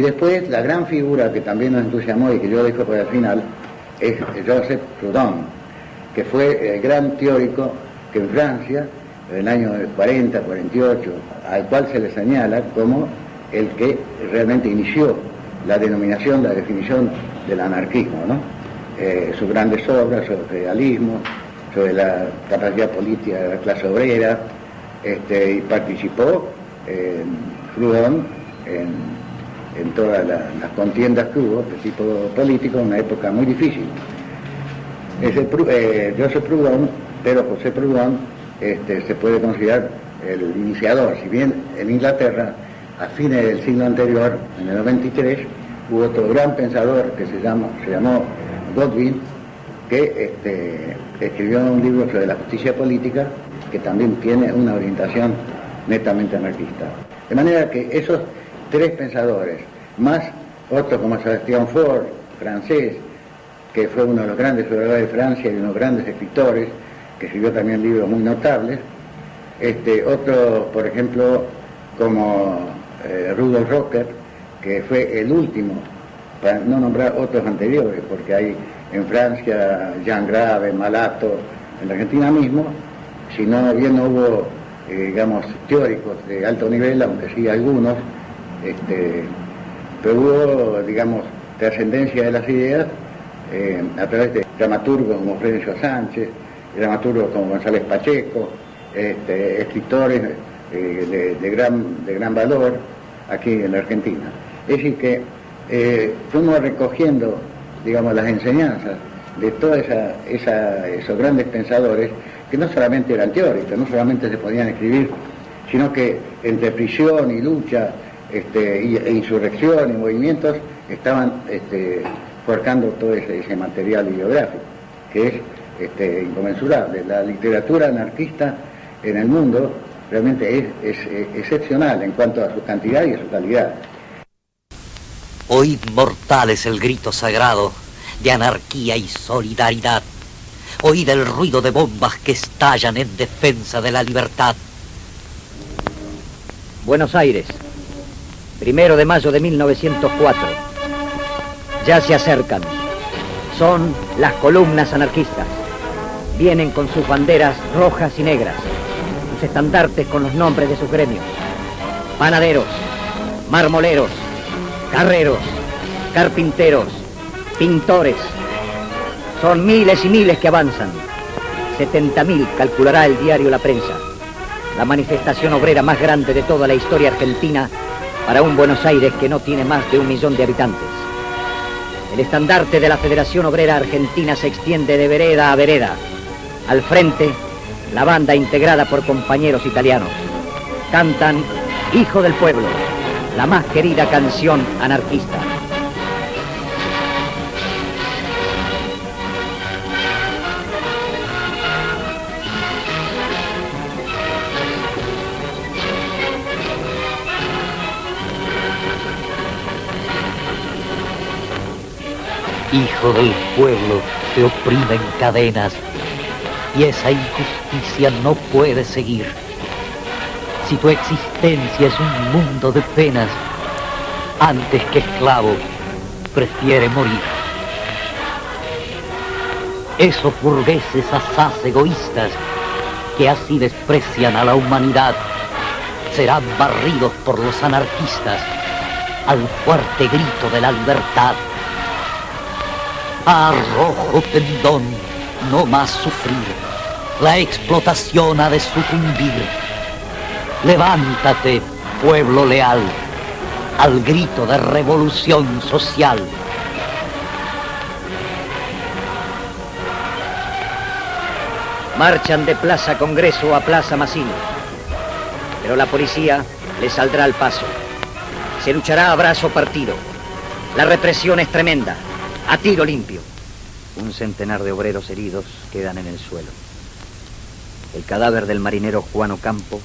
después la gran figura que también nos entusiasmó y que yo dejo para el final es Joseph Proudhon, que fue el gran teórico que en Francia, en el año 40, 48, al cual se le señala como el que realmente inició la denominación, la definición del anarquismo, ¿no? Sus grandes obras sobre el feudalismo, sobre la capacidad política de la clase obrera, y participó Proudhon en todas las contiendas que hubo de tipo político en una época muy difícil. Joseph Proudhon, pero José Proudhon, se puede considerar el iniciador. Si bien en Inglaterra, a fines del siglo anterior, en el 93, hubo otro gran pensador que se llamó Godwin, que escribió un libro sobre la justicia política, que también tiene una orientación netamente anarquista. De manera que esos tres pensadores, más otros como Sebastián Faure, francés, que fue uno de los grandes filósofos de Francia y unos grandes escritores, que escribió también libros muy notables, otros, por ejemplo, como Rudolf Rocker, que fue el último, para no nombrar otros anteriores, porque hay en Francia Jean Grave, Malato, en la Argentina mismo, si no bien no hubo, digamos, teóricos de alto nivel, aunque sí algunos, pero hubo, digamos, trascendencia de las ideas a través de dramaturgos como Florencio Sánchez, dramaturgos como González Pacheco, escritores de gran valor aquí en la Argentina. Es decir que fuimos recogiendo, digamos, las enseñanzas de todos esos grandes pensadores, que no solamente eran teóricos, no solamente se podían escribir, sino que entre prisión y lucha, e insurrección y movimientos, estaban forjando todo ese material bibliográfico, que es inconmensurable. La literatura anarquista en el mundo realmente es excepcional en cuanto a su cantidad y a su calidad. Oíd, mortales, el grito sagrado de anarquía y solidaridad. Oíd el ruido de bombas que estallan en defensa de la libertad. Buenos Aires, 1 de mayo de 1904. Ya se acercan. Son las columnas anarquistas. Vienen con sus banderas rojas y negras, sus estandartes con los nombres de sus gremios. Panaderos, marmoleros, carreros, carpinteros, pintores. Son miles y miles que avanzan. 70.000 calculará el diario La Prensa. La manifestación obrera más grande de toda la historia argentina para un Buenos Aires que no tiene más de 1 millón de habitantes. El estandarte de la Federación Obrera Argentina se extiende de vereda a vereda. Al frente, la banda integrada por compañeros italianos. Cantan Hijo del Pueblo, la más querida canción anarquista. Hijo del pueblo, te oprimen cadenas y esa injusticia no puede seguir. Si tu existencia es un mundo de penas, antes que esclavo, prefiere morir. Esos burgueses asaz egoístas que así desprecian a la humanidad serán barridos por los anarquistas al fuerte grito de la libertad. Arrojo pendón, no más sufrir, la explotación ha de sucumbir. Levántate, pueblo leal, al grito de revolución social. Marchan de Plaza Congreso a Plaza Massini, pero la policía les saldrá al paso. Se luchará a brazo partido. La represión es tremenda. A tiro limpio. 1 centenar de obreros heridos quedan en el suelo. El cadáver del marinero Juan Ocampo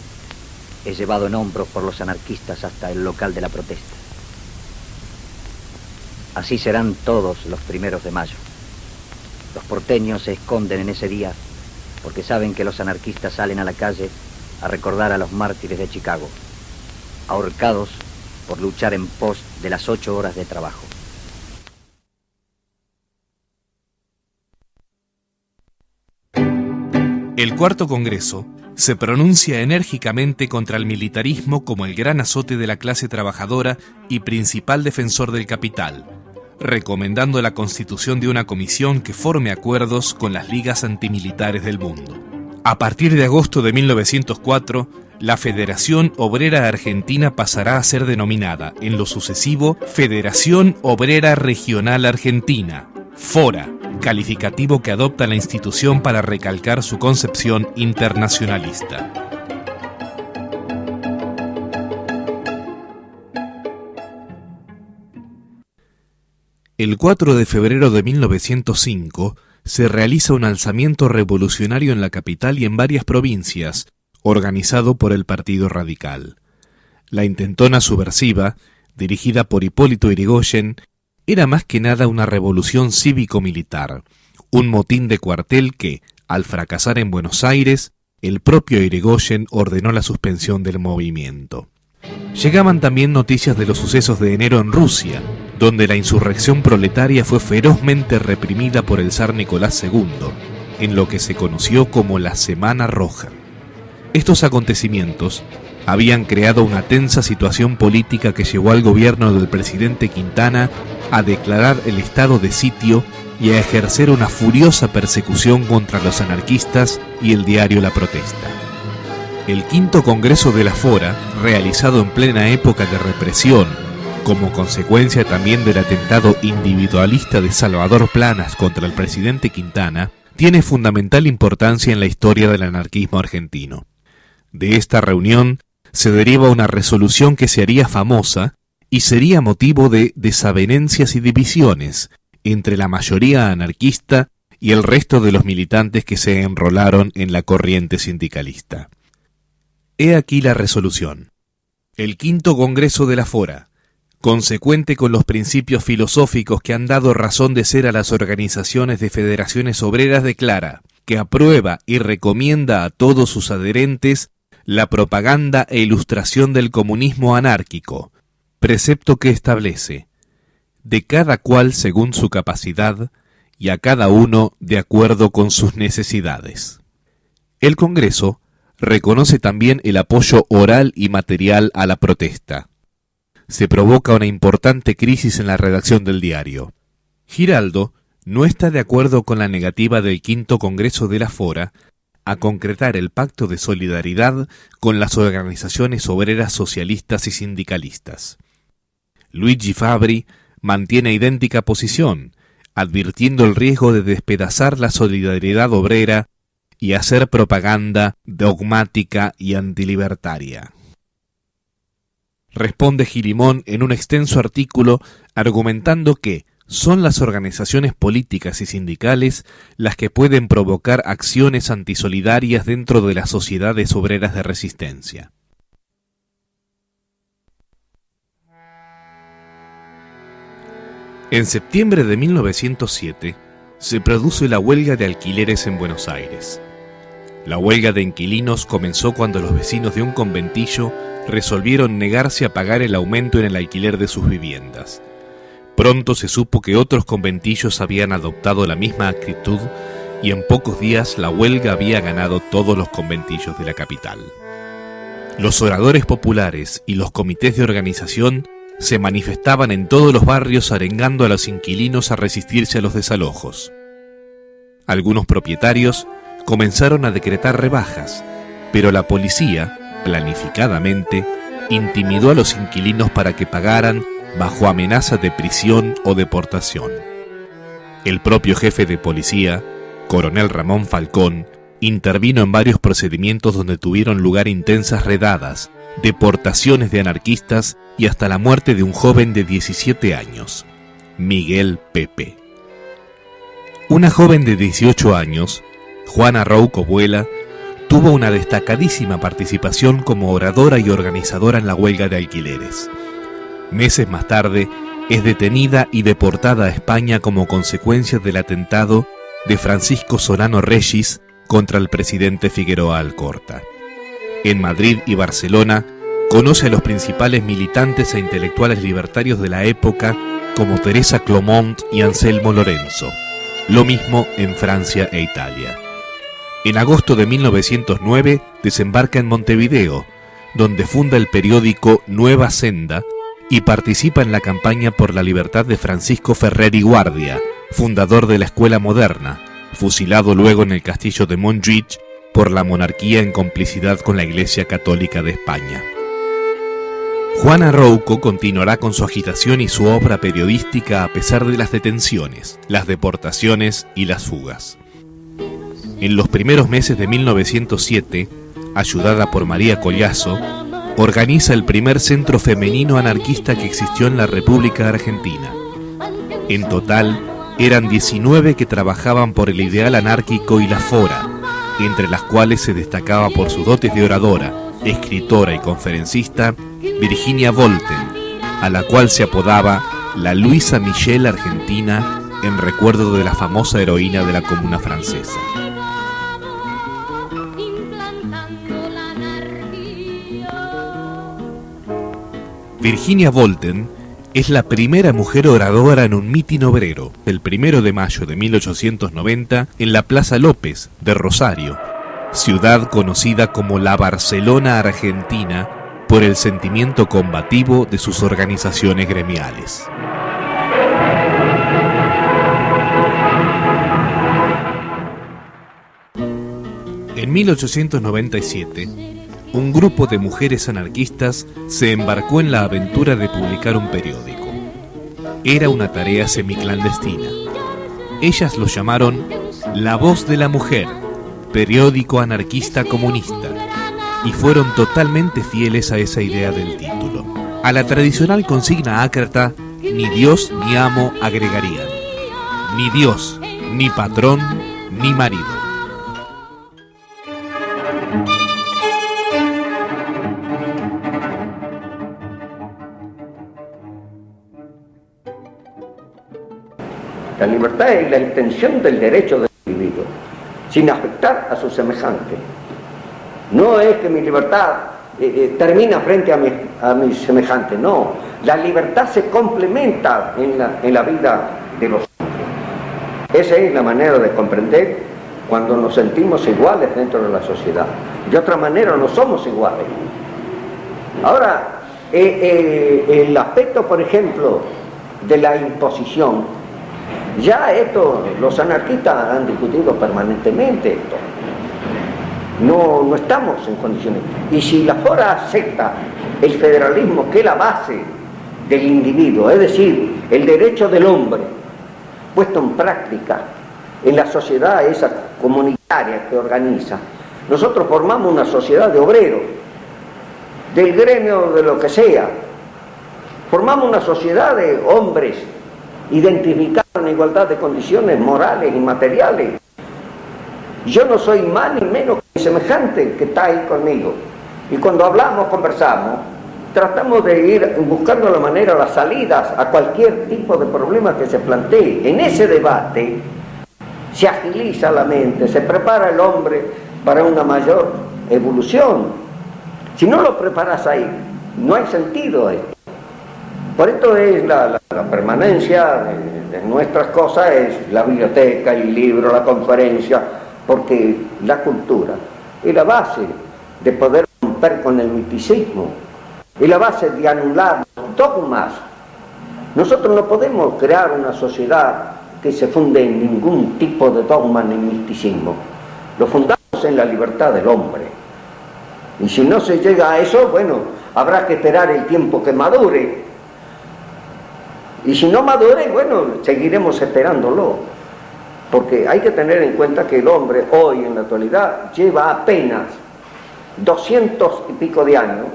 es llevado en hombros por los anarquistas hasta el local de la protesta. Así serán todos los 1 de mayo. Los porteños se esconden en ese día porque saben que los anarquistas salen a la calle a recordar a los mártires de Chicago, ahorcados por luchar en pos de las 8 horas de trabajo. El Cuarto Congreso se pronuncia enérgicamente contra el militarismo como el gran azote de la clase trabajadora y principal defensor del capital, recomendando la constitución de una comisión que forme acuerdos con las ligas antimilitares del mundo. A partir de agosto de 1904, la Federación Obrera Argentina pasará a ser denominada, en lo sucesivo, Federación Obrera Regional Argentina, FORA, calificativo que adopta la institución para recalcar su concepción internacionalista. El 4 de febrero de 1905 se realiza un alzamiento revolucionario en la capital y en varias provincias, organizado por el Partido Radical. La intentona subversiva, dirigida por Hipólito Yrigoyen, era más que nada una revolución cívico-militar, un motín de cuartel que, al fracasar en Buenos Aires, el propio Yrigoyen ordenó la suspensión del movimiento. Llegaban también noticias de los sucesos de enero en Rusia, donde la insurrección proletaria fue ferozmente reprimida por el zar Nicolás II, en lo que se conoció como la Semana Roja. Estos acontecimientos habían creado una tensa situación política que llevó al gobierno del presidente Quintana a declarar el estado de sitio y a ejercer una furiosa persecución contra los anarquistas y el diario La Protesta. El quinto Congreso de la FORA, realizado en plena época de represión, como consecuencia también del atentado individualista de Salvador Planas contra el presidente Quintana, tiene fundamental importancia en la historia del anarquismo argentino. De esta reunión se deriva una resolución que se haría famosa y sería motivo de desavenencias y divisiones entre la mayoría anarquista y el resto de los militantes que se enrolaron en la corriente sindicalista. He aquí la resolución. El quinto Congreso de la FORA, consecuente con los principios filosóficos que han dado razón de ser a las organizaciones de federaciones obreras, declara que aprueba y recomienda a todos sus adherentes la propaganda e ilustración del comunismo anárquico, precepto que establece, de cada cual según su capacidad y a cada uno de acuerdo con sus necesidades. El Congreso reconoce también el apoyo oral y material a la protesta. Se provoca una importante crisis en la redacción del diario. Giraldo no está de acuerdo con la negativa del quinto Congreso de la FORA a concretar el pacto de solidaridad con las organizaciones obreras socialistas y sindicalistas. Luigi Fabri mantiene idéntica posición, advirtiendo el riesgo de despedazar la solidaridad obrera y hacer propaganda dogmática y antilibertaria. Responde Gilimón en un extenso artículo argumentando que son las organizaciones políticas y sindicales las que pueden provocar acciones antisolidarias dentro de las sociedades obreras de resistencia. En septiembre de 1907 se produce la huelga de alquileres en Buenos Aires. La huelga de inquilinos comenzó cuando los vecinos de un conventillo resolvieron negarse a pagar el aumento en el alquiler de sus viviendas. Pronto se supo que otros conventillos habían adoptado la misma actitud y en pocos días la huelga había ganado todos los conventillos de la capital. Los oradores populares y los comités de organización se manifestaban en todos los barrios arengando a los inquilinos a resistirse a los desalojos. Algunos propietarios comenzaron a decretar rebajas, pero la policía, planificadamente, intimidó a los inquilinos para que pagaran bajo amenaza de prisión o deportación. El propio jefe de policía, coronel Ramón Falcón, intervino en varios procedimientos donde tuvieron lugar intensas redadas, deportaciones de anarquistas y hasta la muerte de un joven de 17 años, Miguel Pepe. Una joven de 18 años, Juana Rouco Buela, tuvo una destacadísima participación como oradora y organizadora en la huelga de alquileres. Meses más tarde, es detenida y deportada a España como consecuencia del atentado de Francisco Solano Regis contra el presidente Figueroa Alcorta. En Madrid y Barcelona Conoce a los principales militantes e intelectuales libertarios de la época como Teresa Clomont y Anselmo Lorenzo. Lo mismo en Francia e Italia. En agosto de 1909 desembarca en Montevideo, donde funda el periódico Nueva Senda y participa en la campaña por la libertad de Francisco Ferrer y Guardia, fundador de la Escuela Moderna, fusilado luego en el castillo de Montjuich por la monarquía en complicidad con la Iglesia Católica de España. Juana Rouco continuará con su agitación y su obra periodística a pesar de las detenciones, las deportaciones y las fugas. En los primeros meses de 1907, ayudada por María Collazo, organiza el primer centro femenino anarquista que existió en la República Argentina. En total, eran 19 que trabajaban por el ideal anárquico y la fora, entre las cuales se destacaba por sus dotes de oradora, escritora y conferencista Virginia Volten, a la cual se apodaba la Luisa Michel argentina en recuerdo de la famosa heroína de la Comuna Francesa. Virginia Volten es la primera mujer oradora en un mitin obrero, el 1 de mayo de 1890, en la Plaza López de Rosario, ciudad conocida como la Barcelona Argentina por el sentimiento combativo de sus organizaciones gremiales. En 1897, un grupo de mujeres anarquistas se embarcó en la aventura de publicar un periódico. Era una tarea semiclandestina. Ellas lo llamaron La Voz de la Mujer, periódico anarquista comunista, y fueron totalmente fieles a esa idea del título. A la tradicional consigna ácrata, ni Dios ni amo agregarían, ni Dios, ni patrón, ni marido. La libertad es la extensión del derecho del individuo, sin afectar a su semejante. No es que mi libertad termina frente a mi semejante, no. La libertad se complementa en la vida de los hombres. Esa es la manera de comprender cuando nos sentimos iguales dentro de la sociedad. De otra manera no somos iguales. Ahora, el aspecto, por ejemplo, de la imposición, ya esto, los anarquistas han discutido permanentemente esto. No estamos en condiciones. Y si la fora acepta el federalismo, que es la base del individuo, es decir, el derecho del hombre, puesto en práctica en la sociedad esa comunitaria que organiza, nosotros formamos una sociedad de obreros, del gremio de lo que sea, formamos una sociedad de hombres identificados en igualdad de condiciones morales y materiales. Yo no soy más ni menos que mi semejante que está ahí conmigo. Y cuando hablamos, conversamos, tratamos de ir buscando la manera, las salidas a cualquier tipo de problema que se plantee. En ese debate se agiliza la mente, se prepara el hombre para una mayor evolución. Si no lo preparas ahí, no hay sentido a esto. Por esto es la permanencia de nuestras cosas, es la biblioteca, el libro, la conferencia, porque la cultura es la base de poder romper con el misticismo, es la base de anular los dogmas. Nosotros no podemos crear una sociedad que se funde en ningún tipo de dogma ni misticismo. Lo fundamos en la libertad del hombre. Y si no se llega a eso, bueno, habrá que esperar el tiempo que madure. Y si no madure, bueno, seguiremos esperándolo. Porque hay que tener en cuenta que el hombre hoy, en la actualidad, lleva apenas 200 y pico de años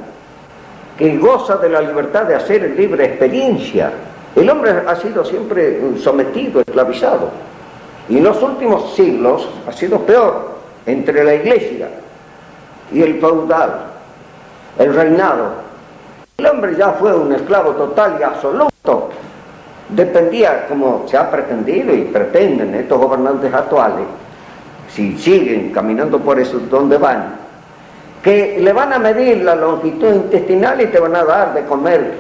que goza de la libertad de hacer libre experiencia. El hombre ha sido siempre sometido, esclavizado. Y en los últimos siglos ha sido peor, entre la iglesia y el feudal, el reinado. El hombre ya fue un esclavo total y absoluto. Dependía, como se ha pretendido y pretenden estos gobernantes actuales, si siguen caminando por eso donde van, que le van a medir la longitud intestinal y te van a dar de comer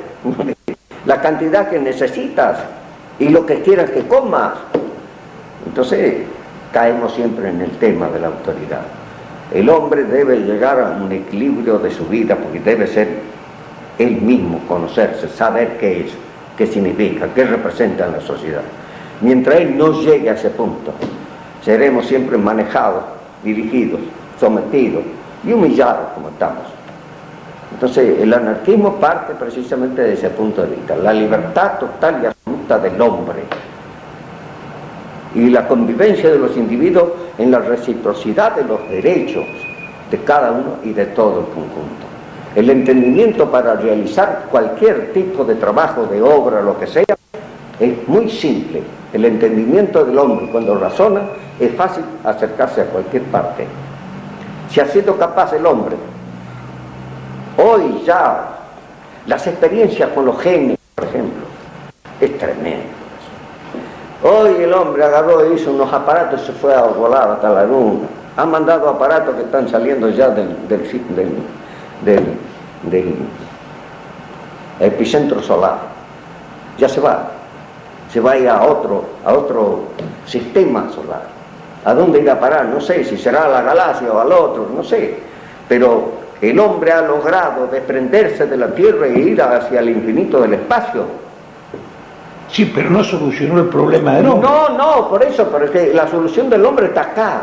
la cantidad que necesitas y lo que quieras que comas. Entonces caemos siempre en el tema de la autoridad. El hombre debe llegar a un equilibrio de su vida porque debe ser él mismo, conocerse, saber qué es, qué significa, qué representa en la sociedad. Mientras él no llegue a ese punto, seremos siempre manejados, dirigidos, sometidos y humillados como estamos. Entonces el anarquismo parte precisamente de ese punto de vista, la libertad total y absoluta del hombre y la convivencia de los individuos en la reciprocidad de los derechos de cada uno y de todo el conjunto. El entendimiento para realizar cualquier tipo de trabajo, de obra, lo que sea, es muy simple. El entendimiento del hombre, cuando razona, es fácil acercarse a cualquier parte. Si ha sido capaz el hombre, hoy ya, las experiencias con los genios, por ejemplo, es tremendo. Hoy el hombre agarró y hizo unos aparatos y se fue a volar hasta la luna. Han mandado aparatos que están saliendo ya del epicentro solar. Ya se va a ir a otro sistema solar. ¿A dónde irá a parar? No sé, si será a la galaxia o al otro, no sé. Pero el hombre ha logrado desprenderse de la Tierra e ir hacia el infinito del espacio. Sí, pero no solucionó el problema del hombre. No, por eso, pero es que la solución del hombre está acá.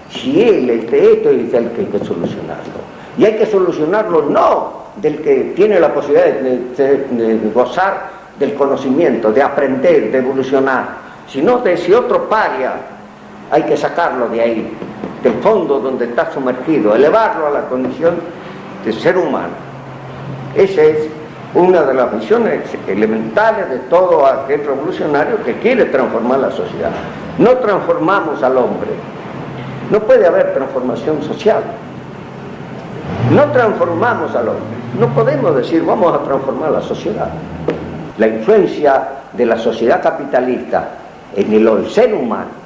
Si él, esto es el que hay que solucionarlo. Y hay que solucionarlo no del que tiene la posibilidad de gozar del conocimiento, de aprender, de evolucionar, sino de ese otro paria, hay que sacarlo de ahí, del fondo donde está sumergido, elevarlo a la condición de ser humano. Esa es una de las misiones elementales de todo aquel revolucionario que quiere transformar la sociedad. No transformamos al hombre, no puede haber transformación social. No transformamos al hombre, no podemos decir vamos a transformar la sociedad. La influencia de la sociedad capitalista en el ser humano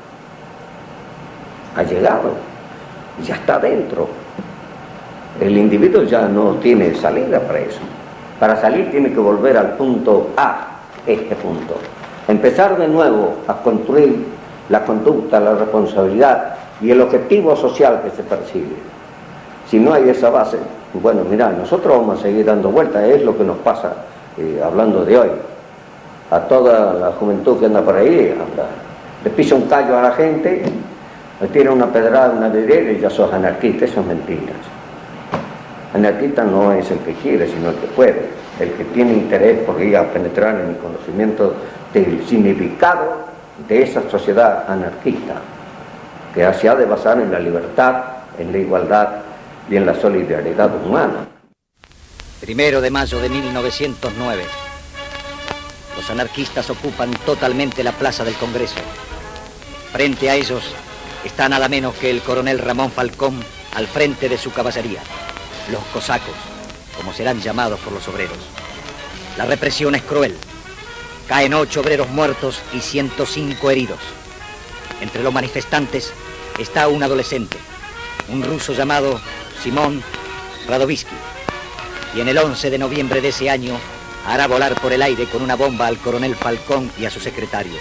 ha llegado, ya está dentro. El individuo ya no tiene salida para eso. Para salir tiene que volver al punto A, este punto. Empezar de nuevo a construir la conducta, la responsabilidad y el objetivo social que se persigue. Si no hay esa base, bueno, mirá, nosotros vamos a seguir dando vueltas, es lo que nos pasa, hablando de hoy. A toda la juventud que anda por ahí, anda, le pisa un callo a la gente, le tira una pedrada, una vidriera y ya sos anarquista. Eso es mentira. Anarquista no es el que quiere, sino el que puede, el que tiene interés por ir a penetrar en el conocimiento del significado de esa sociedad anarquista, que se ha de basar en la libertad, en la igualdad y en la solidaridad humana. 1 de mayo de 1909. Los anarquistas ocupan totalmente la plaza del Congreso. Frente a ellos está nada menos que el coronel Ramón Falcón al frente de su caballería. Los cosacos, como serán llamados por los obreros. La represión es cruel. Caen 8 obreros muertos y 105 heridos. Entre los manifestantes está un adolescente, un ruso llamado Simón Radovisky, y en el 11 de noviembre de ese año hará volar por el aire con una bomba al coronel Falcón y a su secretario.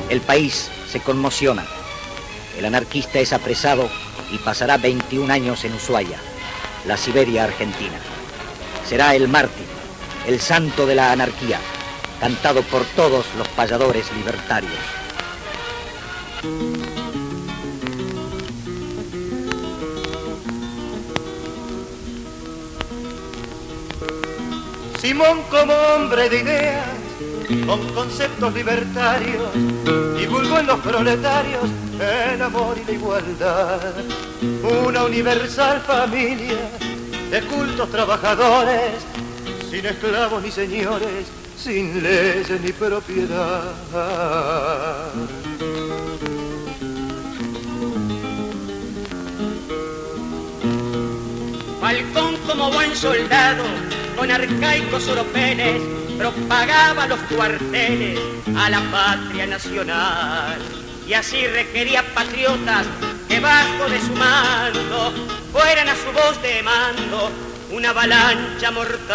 El país se conmociona. El anarquista es apresado y pasará 21 años en Ushuaia, la Siberia argentina. Será el mártir, el santo de la anarquía, cantado por todos los payadores libertarios. Simón, como hombre de ideas, con conceptos libertarios, divulgó en los proletarios el amor y la igualdad, una universal familia de cultos trabajadores, sin esclavos ni señores, sin leyes ni propiedad. como buen soldado, con arcaicos oropeles, propagaba los cuarteles a la patria nacional. Y así requería patriotas que bajo de su mando fueran a su voz de mando una avalancha mortal.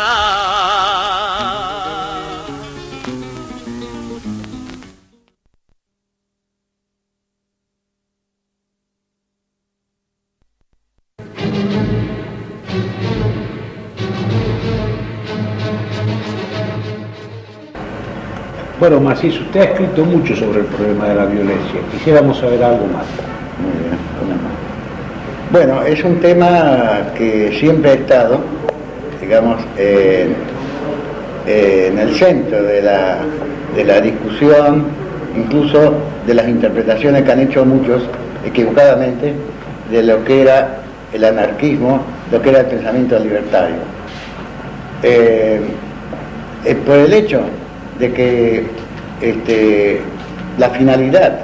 Bueno, Macís, usted ha escrito mucho sobre el problema de la violencia. Quisiéramos saber algo más. Muy bien, bueno, es un tema que siempre ha estado, digamos, en el centro de la discusión, incluso de las interpretaciones que han hecho muchos, equivocadamente, de lo que era el anarquismo, lo que era el pensamiento libertario. Por el hecho de que la finalidad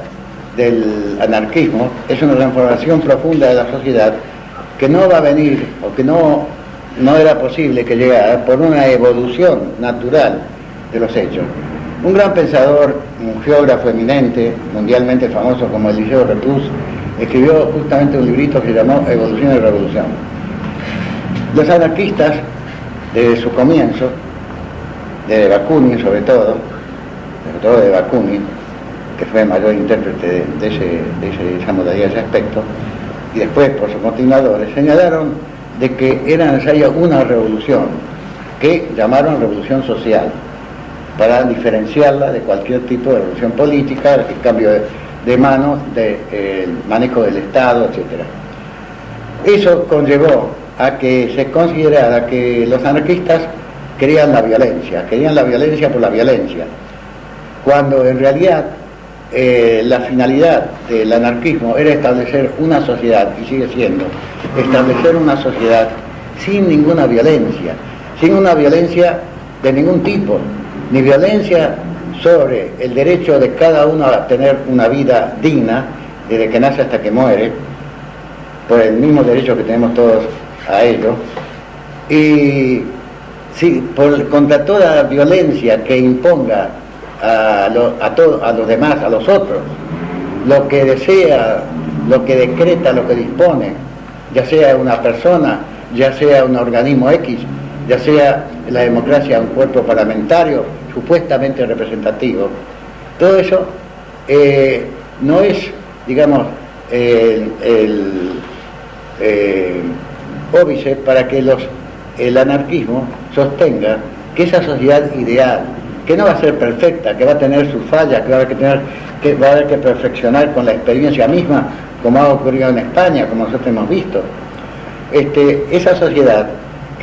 del anarquismo es una transformación profunda de la sociedad que no va a venir, o que no era posible que llegara por una evolución natural de los hechos. Un gran pensador, un geógrafo eminente, mundialmente famoso como Eliseo Reclus, escribió justamente un librito que se llamó Evolución y Revolución. Los anarquistas, desde su comienzo, de Bakunin sobre todo de Bakunin, que fue el mayor intérprete de esa modalidad, de ese aspecto, y después por sus continuadores, señalaron de que era necesaria una revolución, que llamaron revolución social, para diferenciarla de cualquier tipo de revolución política, el cambio de manos, el manejo del Estado, etc. Eso conllevó a que se considerara que los anarquistas querían la violencia por la violencia, cuando en realidad la finalidad del anarquismo era establecer una sociedad, y sigue siendo, establecer una sociedad sin ninguna violencia, sin una violencia de ningún tipo, ni violencia sobre el derecho de cada uno a tener una vida digna, desde que nace hasta que muere, por el mismo derecho que tenemos todos a ello, y sí, contra toda violencia que imponga a los demás, a los otros, lo que desea, lo que decreta, lo que dispone, ya sea una persona, ya sea un organismo X, ya sea la democracia un cuerpo parlamentario supuestamente representativo. Todo eso no es, digamos, óbice para que el anarquismo sostenga que esa sociedad ideal, que no va a ser perfecta, que va a tener sus fallas, que va a haber que perfeccionar con la experiencia misma, como ha ocurrido en España, como nosotros hemos visto, esa sociedad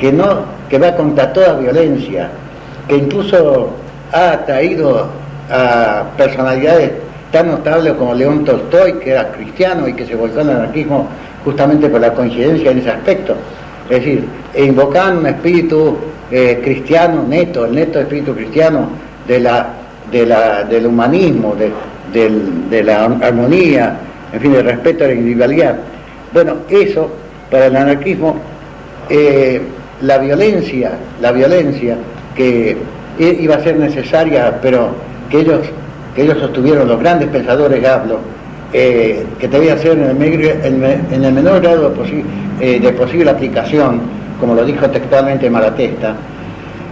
que va contra toda violencia, que incluso ha atraído a personalidades tan notables como León Tolstoy, que era cristiano y que se volcó al anarquismo justamente por la coincidencia en ese aspecto. Es decir, invocaban un espíritu cristiano neto, el neto espíritu cristiano del humanismo, de la armonía, en fin, del respeto a la individualidad. Bueno, eso, para el anarquismo, la violencia que iba a ser necesaria, pero que ellos sostuvieron, los grandes pensadores, hablo, que debía ser en el menor grado de posible aplicación, como lo dijo textualmente Malatesta,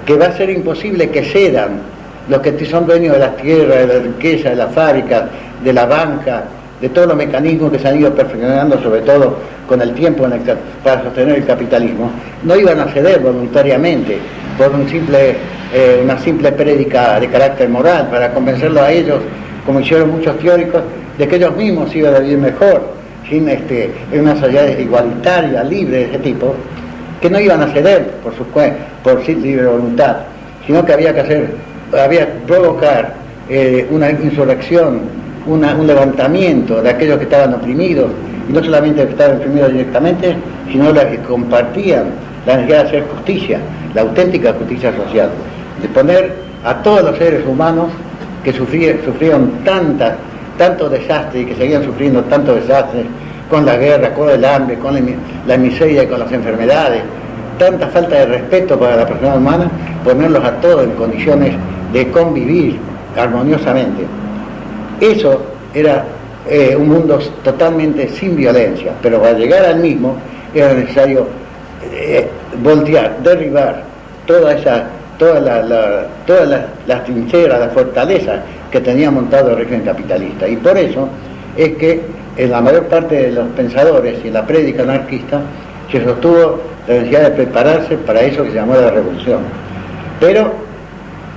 que va a ser imposible que cedan los que son dueños de las tierras, de la riqueza, de las fábricas, de la banca, de todos los mecanismos que se han ido perfeccionando, sobre todo con el tiempo para sostener el capitalismo, no iban a ceder voluntariamente por una simple prédica de carácter moral, para convencerlos a ellos, como hicieron muchos teóricos, de que ellos mismos iban a vivir mejor, en una sociedad igualitaria, libre de ese tipo, que no iban a ceder por su libre voluntad, sino que había que provocar una insurrección, un levantamiento de aquellos que estaban oprimidos, y no solamente que estaban oprimidos directamente, sino los que compartían la necesidad de hacer justicia, la auténtica justicia social, de poner a todos los seres humanos que sufrieron tantos desastres y que seguían sufriendo tantos desastres con la guerra, con el hambre, con la miseria y con las enfermedades, tanta falta de respeto para la persona humana, ponerlos a todos en condiciones de convivir armoniosamente. Eso era un mundo totalmente sin violencia, pero para llegar al mismo era necesario voltear, derribar todas las trincheras, las fortalezas que tenía montado el régimen capitalista. Y por eso es que en la mayor parte de los pensadores y en la prédica anarquista se sostuvo la necesidad de prepararse para eso que se llamó la revolución. Pero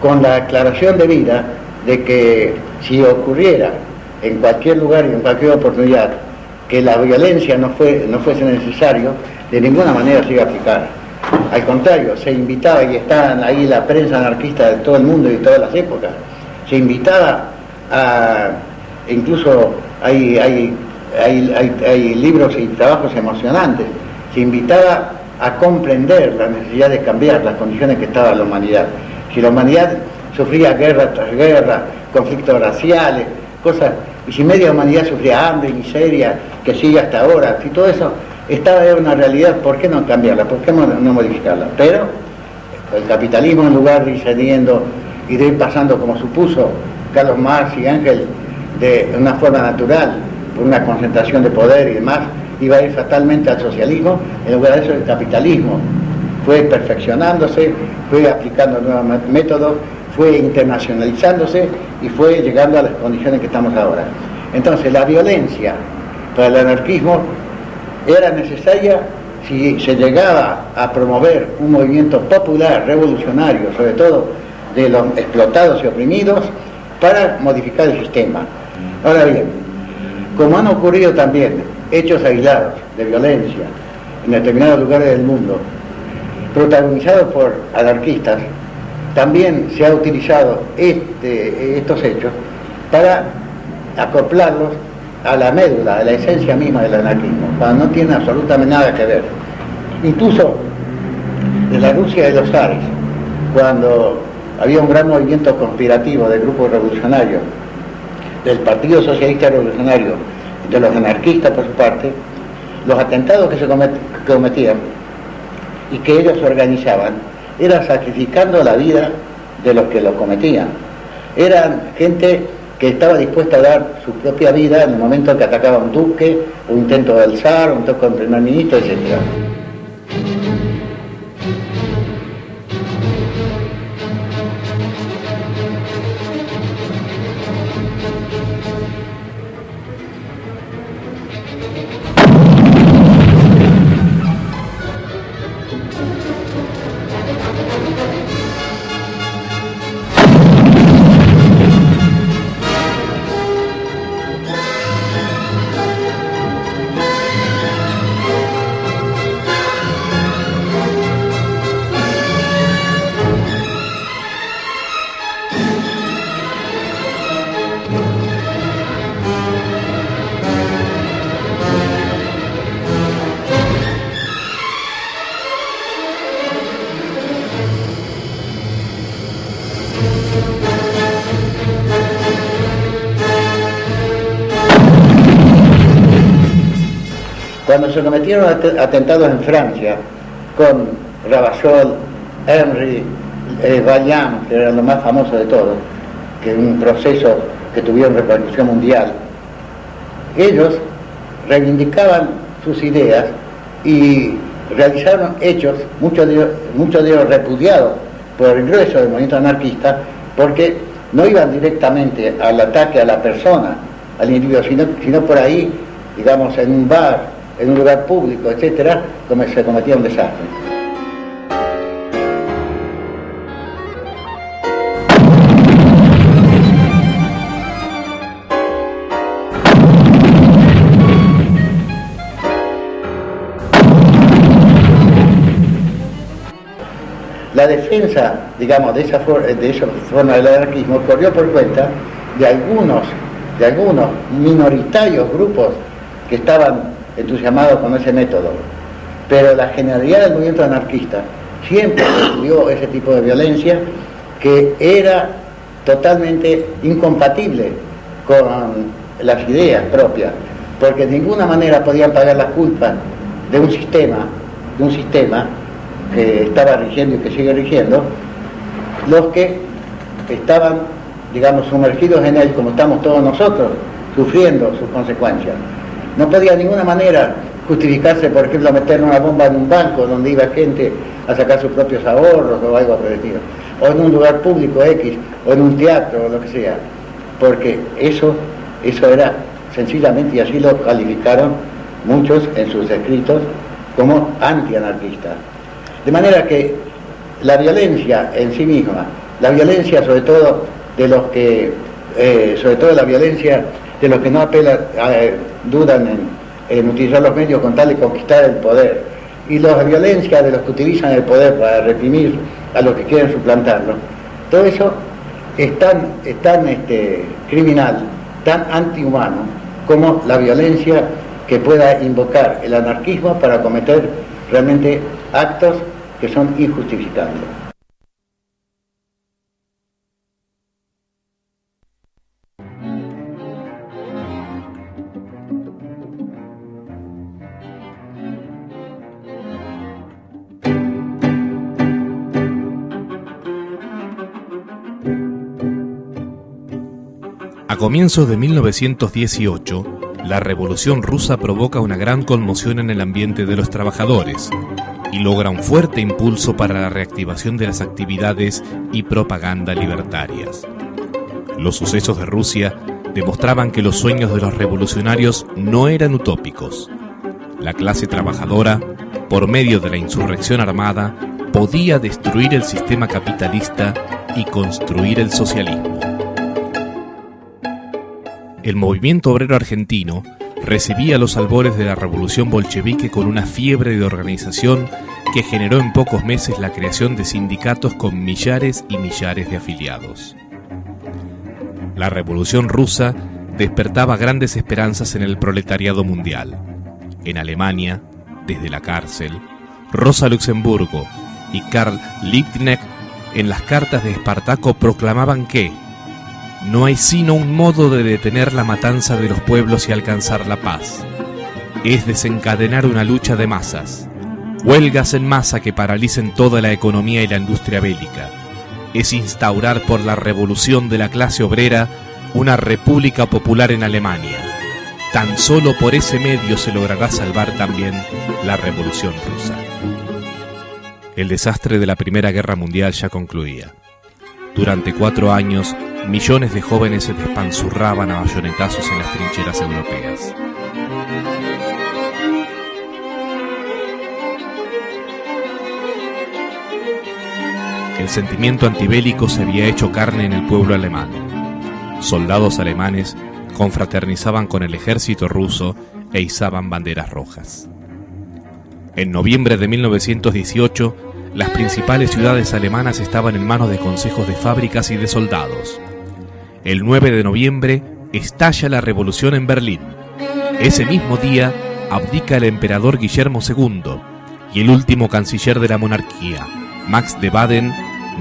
con la aclaración de vida de que si ocurriera en cualquier lugar y en cualquier oportunidad que la violencia no fuese necesario, de ninguna manera se iba a aplicar. Al contrario, se invitaba, y estaban ahí la prensa anarquista de todo el mundo y de todas las épocas, se invitaba a, incluso hay libros y trabajos emocionantes, se invitaba a comprender la necesidad de cambiar las condiciones que estaba la humanidad. Si la humanidad sufría guerra tras guerra, conflictos raciales, cosas, y si media humanidad sufría hambre y miseria, que sigue hasta ahora, si todo eso estaba en una realidad, ¿por qué no cambiarla? ¿Por qué no modificarla? Pero el capitalismo, en lugar de ir cediendo y de ir pasando como supuso Carlos Marx y Engels, de una forma natural, por una concentración de poder y demás, iba a ir fatalmente al socialismo. En lugar de eso, el capitalismo fue perfeccionándose, fue aplicando nuevos métodos, fue internacionalizándose y fue llegando a las condiciones que estamos ahora. Entonces, la violencia para el anarquismo era necesaria si se llegaba a promover un movimiento popular, revolucionario, sobre todo de los explotados y oprimidos, para modificar el sistema. Ahora bien, como han ocurrido también hechos aislados de violencia en determinados lugares del mundo, protagonizados por anarquistas, también se ha utilizado estos hechos para acoplarlos a la médula, a la esencia misma del anarquismo, cuando no tiene absolutamente nada que ver. Incluso de la Rusia de los zares, cuando había un gran movimiento conspirativo de grupos revolucionarios, del Partido Socialista Revolucionario, de los anarquistas por su parte, los atentados que se cometían y que ellos organizaban, era sacrificando la vida de los que lo cometían. Eran gente que estaba dispuesta a dar su propia vida en el momento que atacaba a un duque, un intento del zar, un intento contra el primer ministro, etc. Cuando se cometieron atentados en Francia con Ravachol, Henry, Vaillant, que eran los más famosos de todos, que es un proceso que tuvieron repercusión mundial, ellos reivindicaban sus ideas y realizaron hechos, muchos de ellos repudiados por el grueso del movimiento anarquista, porque no iban directamente al ataque a la persona, al individuo, sino por ahí, digamos, en un bar, en un lugar público, etcétera, como se cometía un desastre. La defensa, digamos, de esa forma del anarquismo corrió por cuenta de algunos minoritarios grupos que estaban entusiasmados con ese método, pero la generalidad del movimiento anarquista siempre recibió ese tipo de violencia que era totalmente incompatible con las ideas propias, porque de ninguna manera podían pagar la culpa de un sistema que estaba rigiendo y que sigue rigiendo, los que estaban, digamos, sumergidos en él, como estamos todos nosotros, sufriendo sus consecuencias. No podía de ninguna manera justificarse, por ejemplo, meter una bomba en un banco donde iba gente a sacar sus propios ahorros o algo por el estilo, o en un lugar público X, o en un teatro o lo que sea, porque eso era sencillamente, y así lo calificaron muchos en sus escritos, como antianarquista. De manera que la violencia en sí misma, la violencia sobre todo de los que, la violencia de los que no apelan, dudan en utilizar los medios con tal de conquistar el poder, y la violencia de los que utilizan el poder para reprimir a los que quieren suplantarlo, todo eso es tan criminal, tan antihumano, como la violencia que pueda invocar el anarquismo para cometer realmente actos que son injustificables. A comienzos de 1918, la Revolución Rusa provoca una gran conmoción en el ambiente de los trabajadores y logra un fuerte impulso para la reactivación de las actividades y propaganda libertarias. Los sucesos de Rusia demostraban que los sueños de los revolucionarios no eran utópicos. La clase trabajadora, por medio de la insurrección armada, podía destruir el sistema capitalista y construir el socialismo. El movimiento obrero argentino recibía los albores de la revolución bolchevique con una fiebre de organización que generó en pocos meses la creación de sindicatos con millares y millares de afiliados. La revolución rusa despertaba grandes esperanzas en el proletariado mundial. En Alemania, desde la cárcel, Rosa Luxemburgo y Karl Liebknecht en las cartas de Espartaco proclamaban que no hay sino un modo de detener la matanza de los pueblos y alcanzar la paz. Es desencadenar una lucha de masas, huelgas en masa que paralicen toda la economía y la industria bélica. Es instaurar por la revolución de la clase obrera una república popular en Alemania. Tan solo por ese medio se logrará salvar también la revolución rusa. El desastre de la Primera Guerra Mundial ya concluía. Durante 4 años, millones de jóvenes se despanzurraban a bayonetazos en las trincheras europeas. El sentimiento antibélico se había hecho carne en el pueblo alemán. Soldados alemanes confraternizaban con el ejército ruso e izaban banderas rojas. En noviembre de 1918, las principales ciudades alemanas estaban en manos de consejos de fábricas y de soldados. El 9 de noviembre estalla la revolución en Berlín. Ese mismo día abdica el emperador Guillermo II y el último canciller de la monarquía, Max de Baden,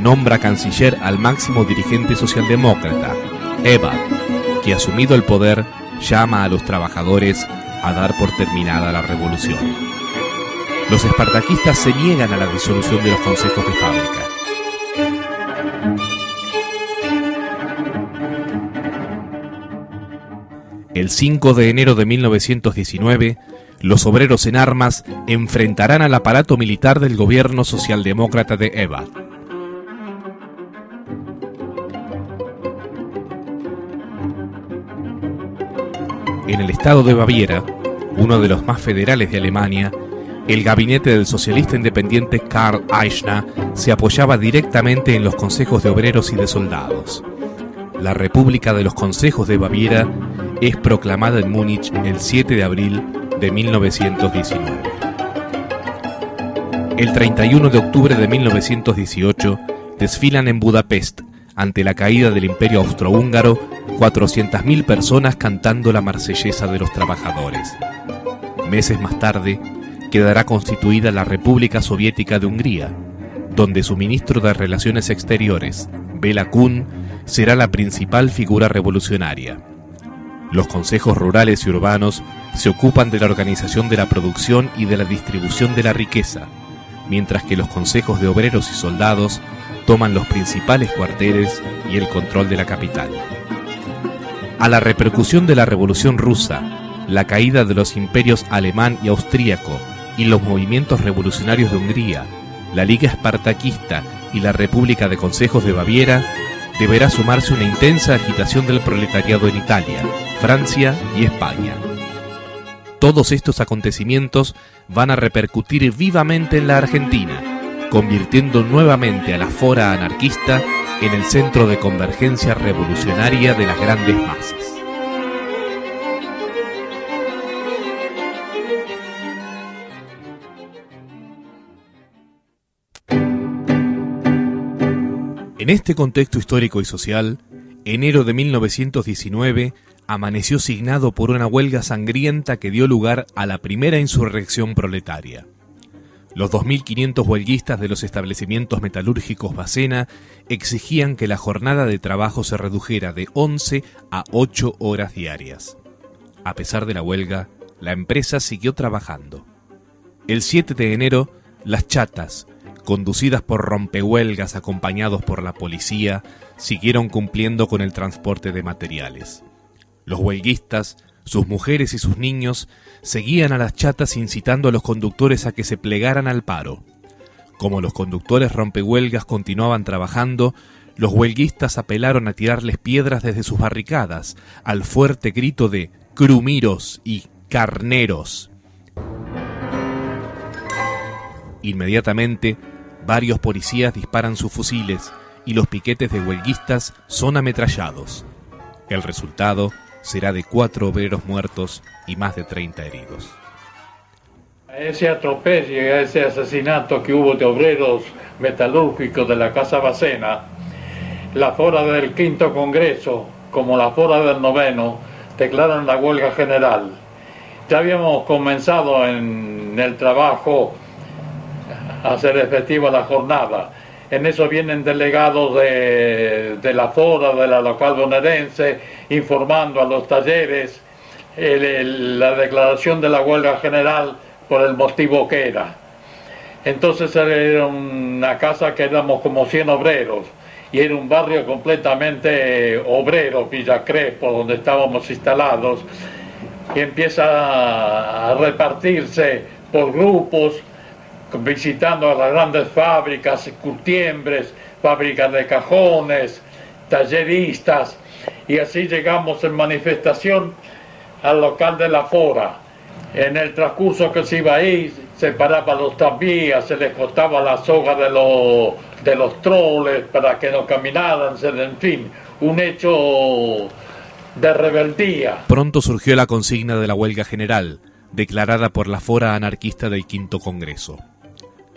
nombra canciller al máximo dirigente socialdemócrata, Ebert, que asumido el poder llama a los trabajadores a dar por terminada la revolución. Los espartaquistas se niegan a la disolución de los consejos de fábrica. El 5 de enero de 1919, los obreros en armas enfrentarán al aparato militar del gobierno socialdemócrata de Ebert. En el estado de Baviera, uno de los más federales de Alemania, el gabinete del socialista independiente Karl Eichner se apoyaba directamente en los consejos de obreros y de soldados. La República de los Consejos de Baviera es proclamada en Múnich el 7 de abril de 1919. El 31 de octubre de 1918 desfilan en Budapest, ante la caída del Imperio Austrohúngaro, 400.000 personas cantando la Marsellesa de los Trabajadores. Meses más tarde, quedará constituida la República Soviética de Hungría, donde su ministro de Relaciones Exteriores, Béla Kun, será la principal figura revolucionaria. Los consejos rurales y urbanos se ocupan de la organización de la producción y de la distribución de la riqueza, mientras que los consejos de obreros y soldados toman los principales cuarteles y el control de la capital. A la repercusión de la Revolución Rusa, la caída de los imperios alemán y austríaco y los movimientos revolucionarios de Hungría, la Liga Espartaquista y la República de Consejos de Baviera, deberá sumarse una intensa agitación del proletariado en Italia, Francia y España. Todos estos acontecimientos van a repercutir vivamente en la Argentina, convirtiendo nuevamente a la Fora anarquista en el centro de convergencia revolucionaria de las grandes masas. En este contexto histórico y social, enero de 1919 amaneció signado por una huelga sangrienta que dio lugar a la primera insurrección proletaria. Los 2.500 huelguistas de los establecimientos metalúrgicos Bacena exigían que la jornada de trabajo se redujera de 11 a 8 horas diarias. A pesar de la huelga, la empresa siguió trabajando. El 7 de enero, las chatas, conducidas por rompehuelgas acompañados por la policía, siguieron cumpliendo con el transporte de materiales. Los huelguistas, sus mujeres y sus niños seguían a las chatas incitando a los conductores a que se plegaran al paro. Como los conductores rompehuelgas continuaban trabajando, los huelguistas apelaron a tirarles piedras desde sus barricadas, al fuerte grito de «crumiros» y «carneros». Inmediatamente, varios policías disparan sus fusiles y los piquetes de huelguistas son ametrallados. El resultado será de 4 obreros muertos y más de 30 heridos. Ese atropello y ese asesinato que hubo de obreros metalúrgicos de la Casa Bacena, la Fora del Quinto Congreso, como la Fora del Noveno, declaran la huelga general. Ya habíamos comenzado en el trabajo a hacer efectiva la jornada. En eso vienen delegados de la Fora, de la local bonaerense, informando a los talleres la declaración de la huelga general por el motivo que era. Entonces era una casa que éramos como 100 obreros y era un barrio completamente obrero, Villa Crespo, donde estábamos instalados, y empieza a repartirse por grupos, visitando a las grandes fábricas, curtiembres, fábricas de cajones, talleristas, y así llegamos en manifestación al local de la Fora. En el transcurso que se iba ahí, se paraban los tranvías, se les cortaba la soga de los troles para que no caminaran, en fin, un hecho de rebeldía. Pronto surgió la consigna de la huelga general, declarada por la Fora anarquista del Quinto Congreso.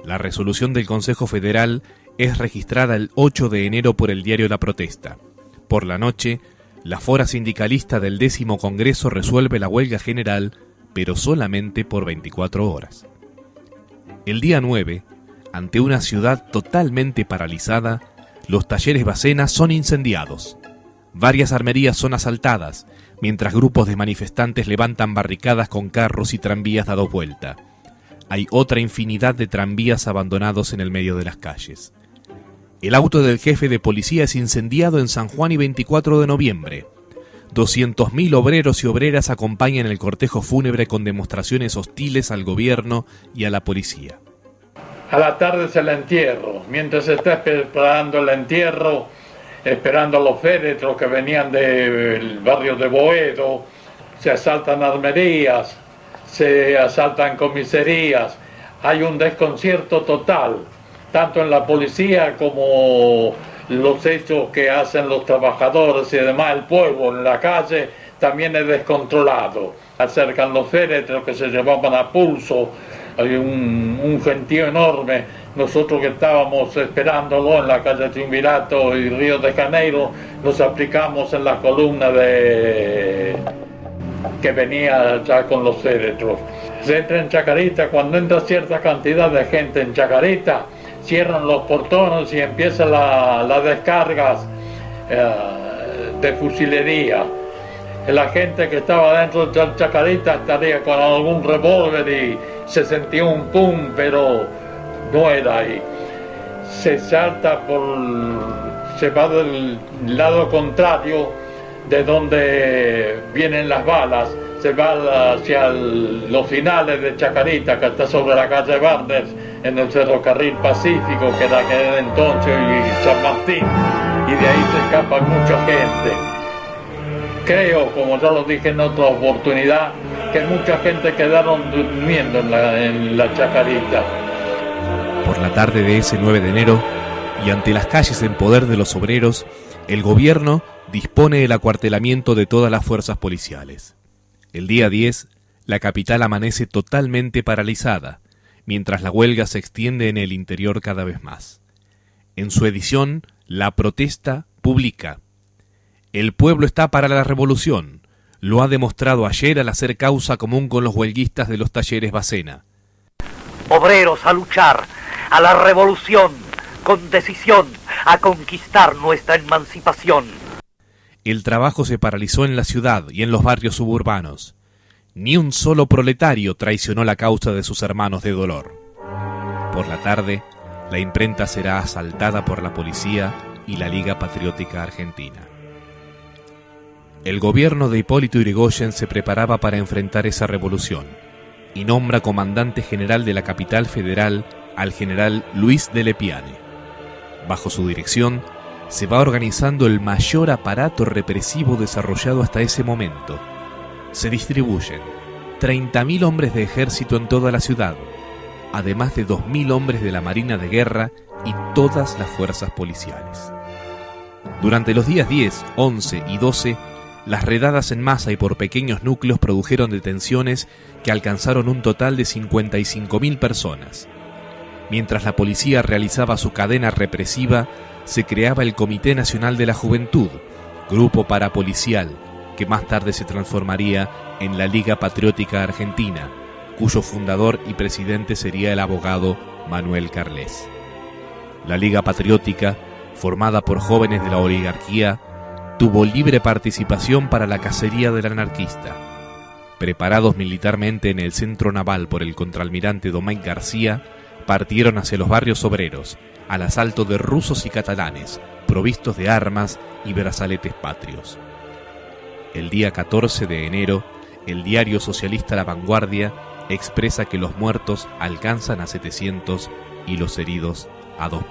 La resolución del Consejo Federal es registrada el 8 de enero por el diario La Protesta. Por la noche, la Fora sindicalista del 10º Congreso resuelve la huelga general, pero solamente por 24 horas. El día 9, ante una ciudad totalmente paralizada, los talleres Bacena son incendiados. Varias armerías son asaltadas, mientras grupos de manifestantes levantan barricadas con carros y tranvías dados vuelta. Hay otra infinidad de tranvías abandonados en el medio de las calles. El auto del jefe de policía es incendiado en San Juan y 24 de noviembre. 200.000 obreros y obreras acompañan el cortejo fúnebre con demostraciones hostiles al gobierno y a la policía. A la tarde es el entierro. Mientras se está preparando el entierro, esperando a los féretros que venían del barrio de Boedo, se asaltan armerías, se asaltan comisarías, hay un desconcierto total, tanto en la policía como los hechos que hacen los trabajadores y además el pueblo en la calle también es descontrolado. Acercan los féretros que se llevaban a pulso, hay un gentío enorme. Nosotros que estábamos esperándolo en la calle Triunvirato y Río de Janeiro, nos aplicamos en la columna que venía ya con los féretros. Se entra en Chacarita, cuando entra cierta cantidad de gente en Chacarita, cierran los portones y empiezan las descargas de fusilería. La gente que estaba dentro de Chacarita estaría con algún revólver y se sentía un pum, pero no era ahí. Se va del lado contrario de donde vienen las balas, se va hacia los finales de Chacarita, que está sobre la calle Barnes, en el Ferrocarril Pacífico, que era aquel entonces, y San Martín, y de ahí se escapa mucha gente. Creo, como ya lo dije en otra oportunidad, que mucha gente quedaron durmiendo en la Chacarita. Por la tarde de ese 9 de enero, y ante las calles en poder de los obreros, el gobierno dispone el acuartelamiento de todas las fuerzas policiales. El día 10, la capital amanece totalmente paralizada, mientras la huelga se extiende en el interior cada vez más. En su edición, La Protesta publica: "El pueblo está para la revolución. Lo ha demostrado ayer al hacer causa común con los huelguistas de los talleres Bacena. Obreros a luchar, a la revolución, con decisión, a conquistar nuestra emancipación". El trabajo se paralizó en la ciudad y en los barrios suburbanos. Ni un solo proletario traicionó la causa de sus hermanos de dolor. Por la tarde, la imprenta será asaltada por la policía y la Liga Patriótica Argentina. El gobierno de Hipólito Yrigoyen se preparaba para enfrentar esa revolución y nombra comandante general de la capital federal al general Luis de Lepiane. Bajo su dirección, se va organizando el mayor aparato represivo desarrollado hasta ese momento. Se distribuyen 30.000 hombres de ejército en toda la ciudad, además de 2.000 hombres de la Marina de Guerra y todas las fuerzas policiales. Durante los días 10, 11 y 12, las redadas en masa y por pequeños núcleos produjeron detenciones que alcanzaron un total de 55.000 personas. Mientras la policía realizaba su cadena represiva, se creaba el Comité Nacional de la Juventud, grupo parapolicial, que más tarde se transformaría en la Liga Patriótica Argentina, cuyo fundador y presidente sería el abogado Manuel Carles. La Liga Patriótica, formada por jóvenes de la oligarquía, tuvo libre participación para la cacería del anarquista. Preparados militarmente en el centro naval por el contraalmirante Domecq García, partieron hacia los barrios obreros, al asalto de rusos y catalanes, provistos de armas y brazaletes patrios. El día 14 de enero, el diario socialista La Vanguardia expresa que los muertos alcanzan a 700 y los heridos a 2.000.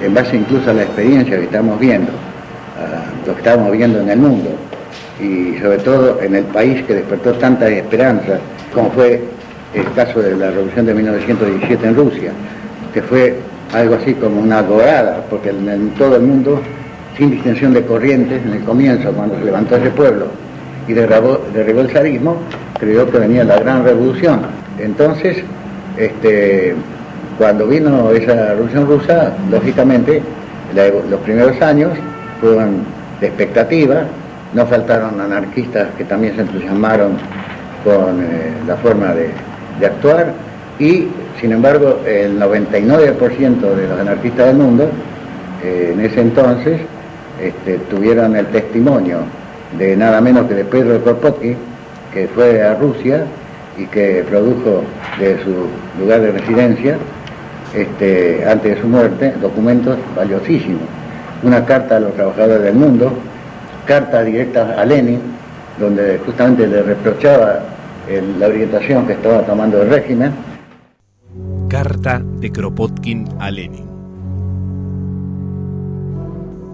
En base incluso a la experiencia que estamos viendo, a lo que estamos viendo en el mundo y sobre todo en el país que despertó tantas esperanzas, como fue el caso de la revolución de 1917 en Rusia, que fue algo así como una alborada, porque en todo el mundo, sin distinción de corrientes, en el comienzo, cuando se levantó ese pueblo y derribó el zarismo, creyó que venía la gran revolución. Entonces, cuando vino esa revolución rusa, lógicamente, los primeros años fueron de expectativa, no faltaron anarquistas que también se entusiasmaron con la forma de actuar, y sin embargo el 99% de los anarquistas del mundo en ese entonces tuvieron el testimonio de nada menos que de Pedro Kropotkin, que fue a Rusia y que produjo de su lugar de residencia, antes de su muerte, documentos valiosísimos. Una carta a los trabajadores del mundo, carta directa a Lenin, donde justamente le reprochaba la orientación que estaba tomando el régimen. Carta de Kropotkin a Lenin.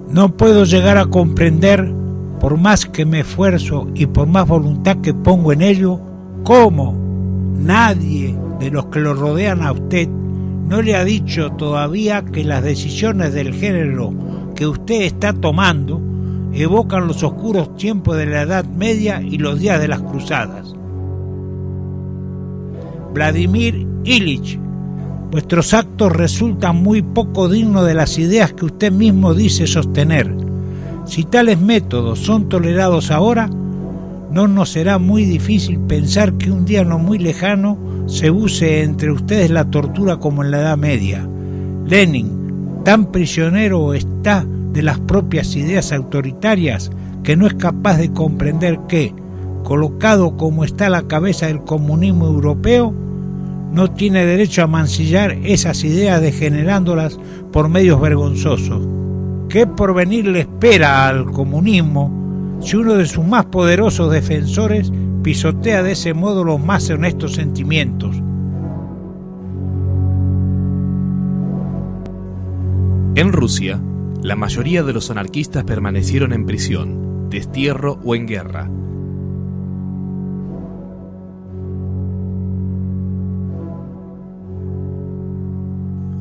No puedo llegar a comprender, por más que me esfuerzo y por más voluntad que pongo en ello, cómo nadie de los que lo rodean a usted no le ha dicho todavía que las decisiones del género que usted está tomando evocan los oscuros tiempos de la Edad Media y los días de las Cruzadas. Vladimir Ilich, vuestros actos resultan muy poco dignos de las ideas que usted mismo dice sostener. Si tales métodos son tolerados ahora, no nos será muy difícil pensar que un día no muy lejano se use entre ustedes la tortura como en la Edad Media. Lenin, tan prisionero está de las propias ideas autoritarias, que no es capaz de comprender que, colocado como está a la cabeza del comunismo europeo, no tiene derecho a mancillar esas ideas degenerándolas por medios vergonzosos. ¿Qué porvenir le espera al comunismo si uno de sus más poderosos defensores pisotea de ese modo los más honestos sentimientos? En Rusia, la mayoría de los anarquistas permanecieron en prisión, destierro o en guerra.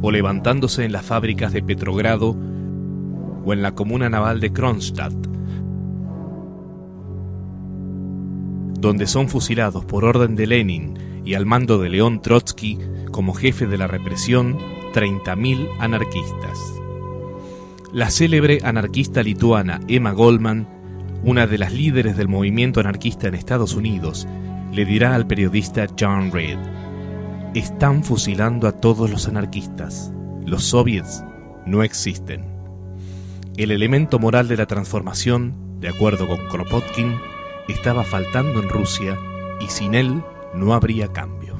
O levantándose en las fábricas de Petrogrado o en la comuna naval de Kronstadt, donde son fusilados por orden de Lenin y al mando de León Trotsky como jefe de la represión 30.000 anarquistas. La célebre anarquista lituana Emma Goldman, una de las líderes del movimiento anarquista en Estados Unidos, le dirá al periodista John Reed: están fusilando a todos los anarquistas. Los soviets no existen. El elemento moral de la transformación, de acuerdo con Kropotkin, estaba faltando en Rusia y sin él no habría cambio.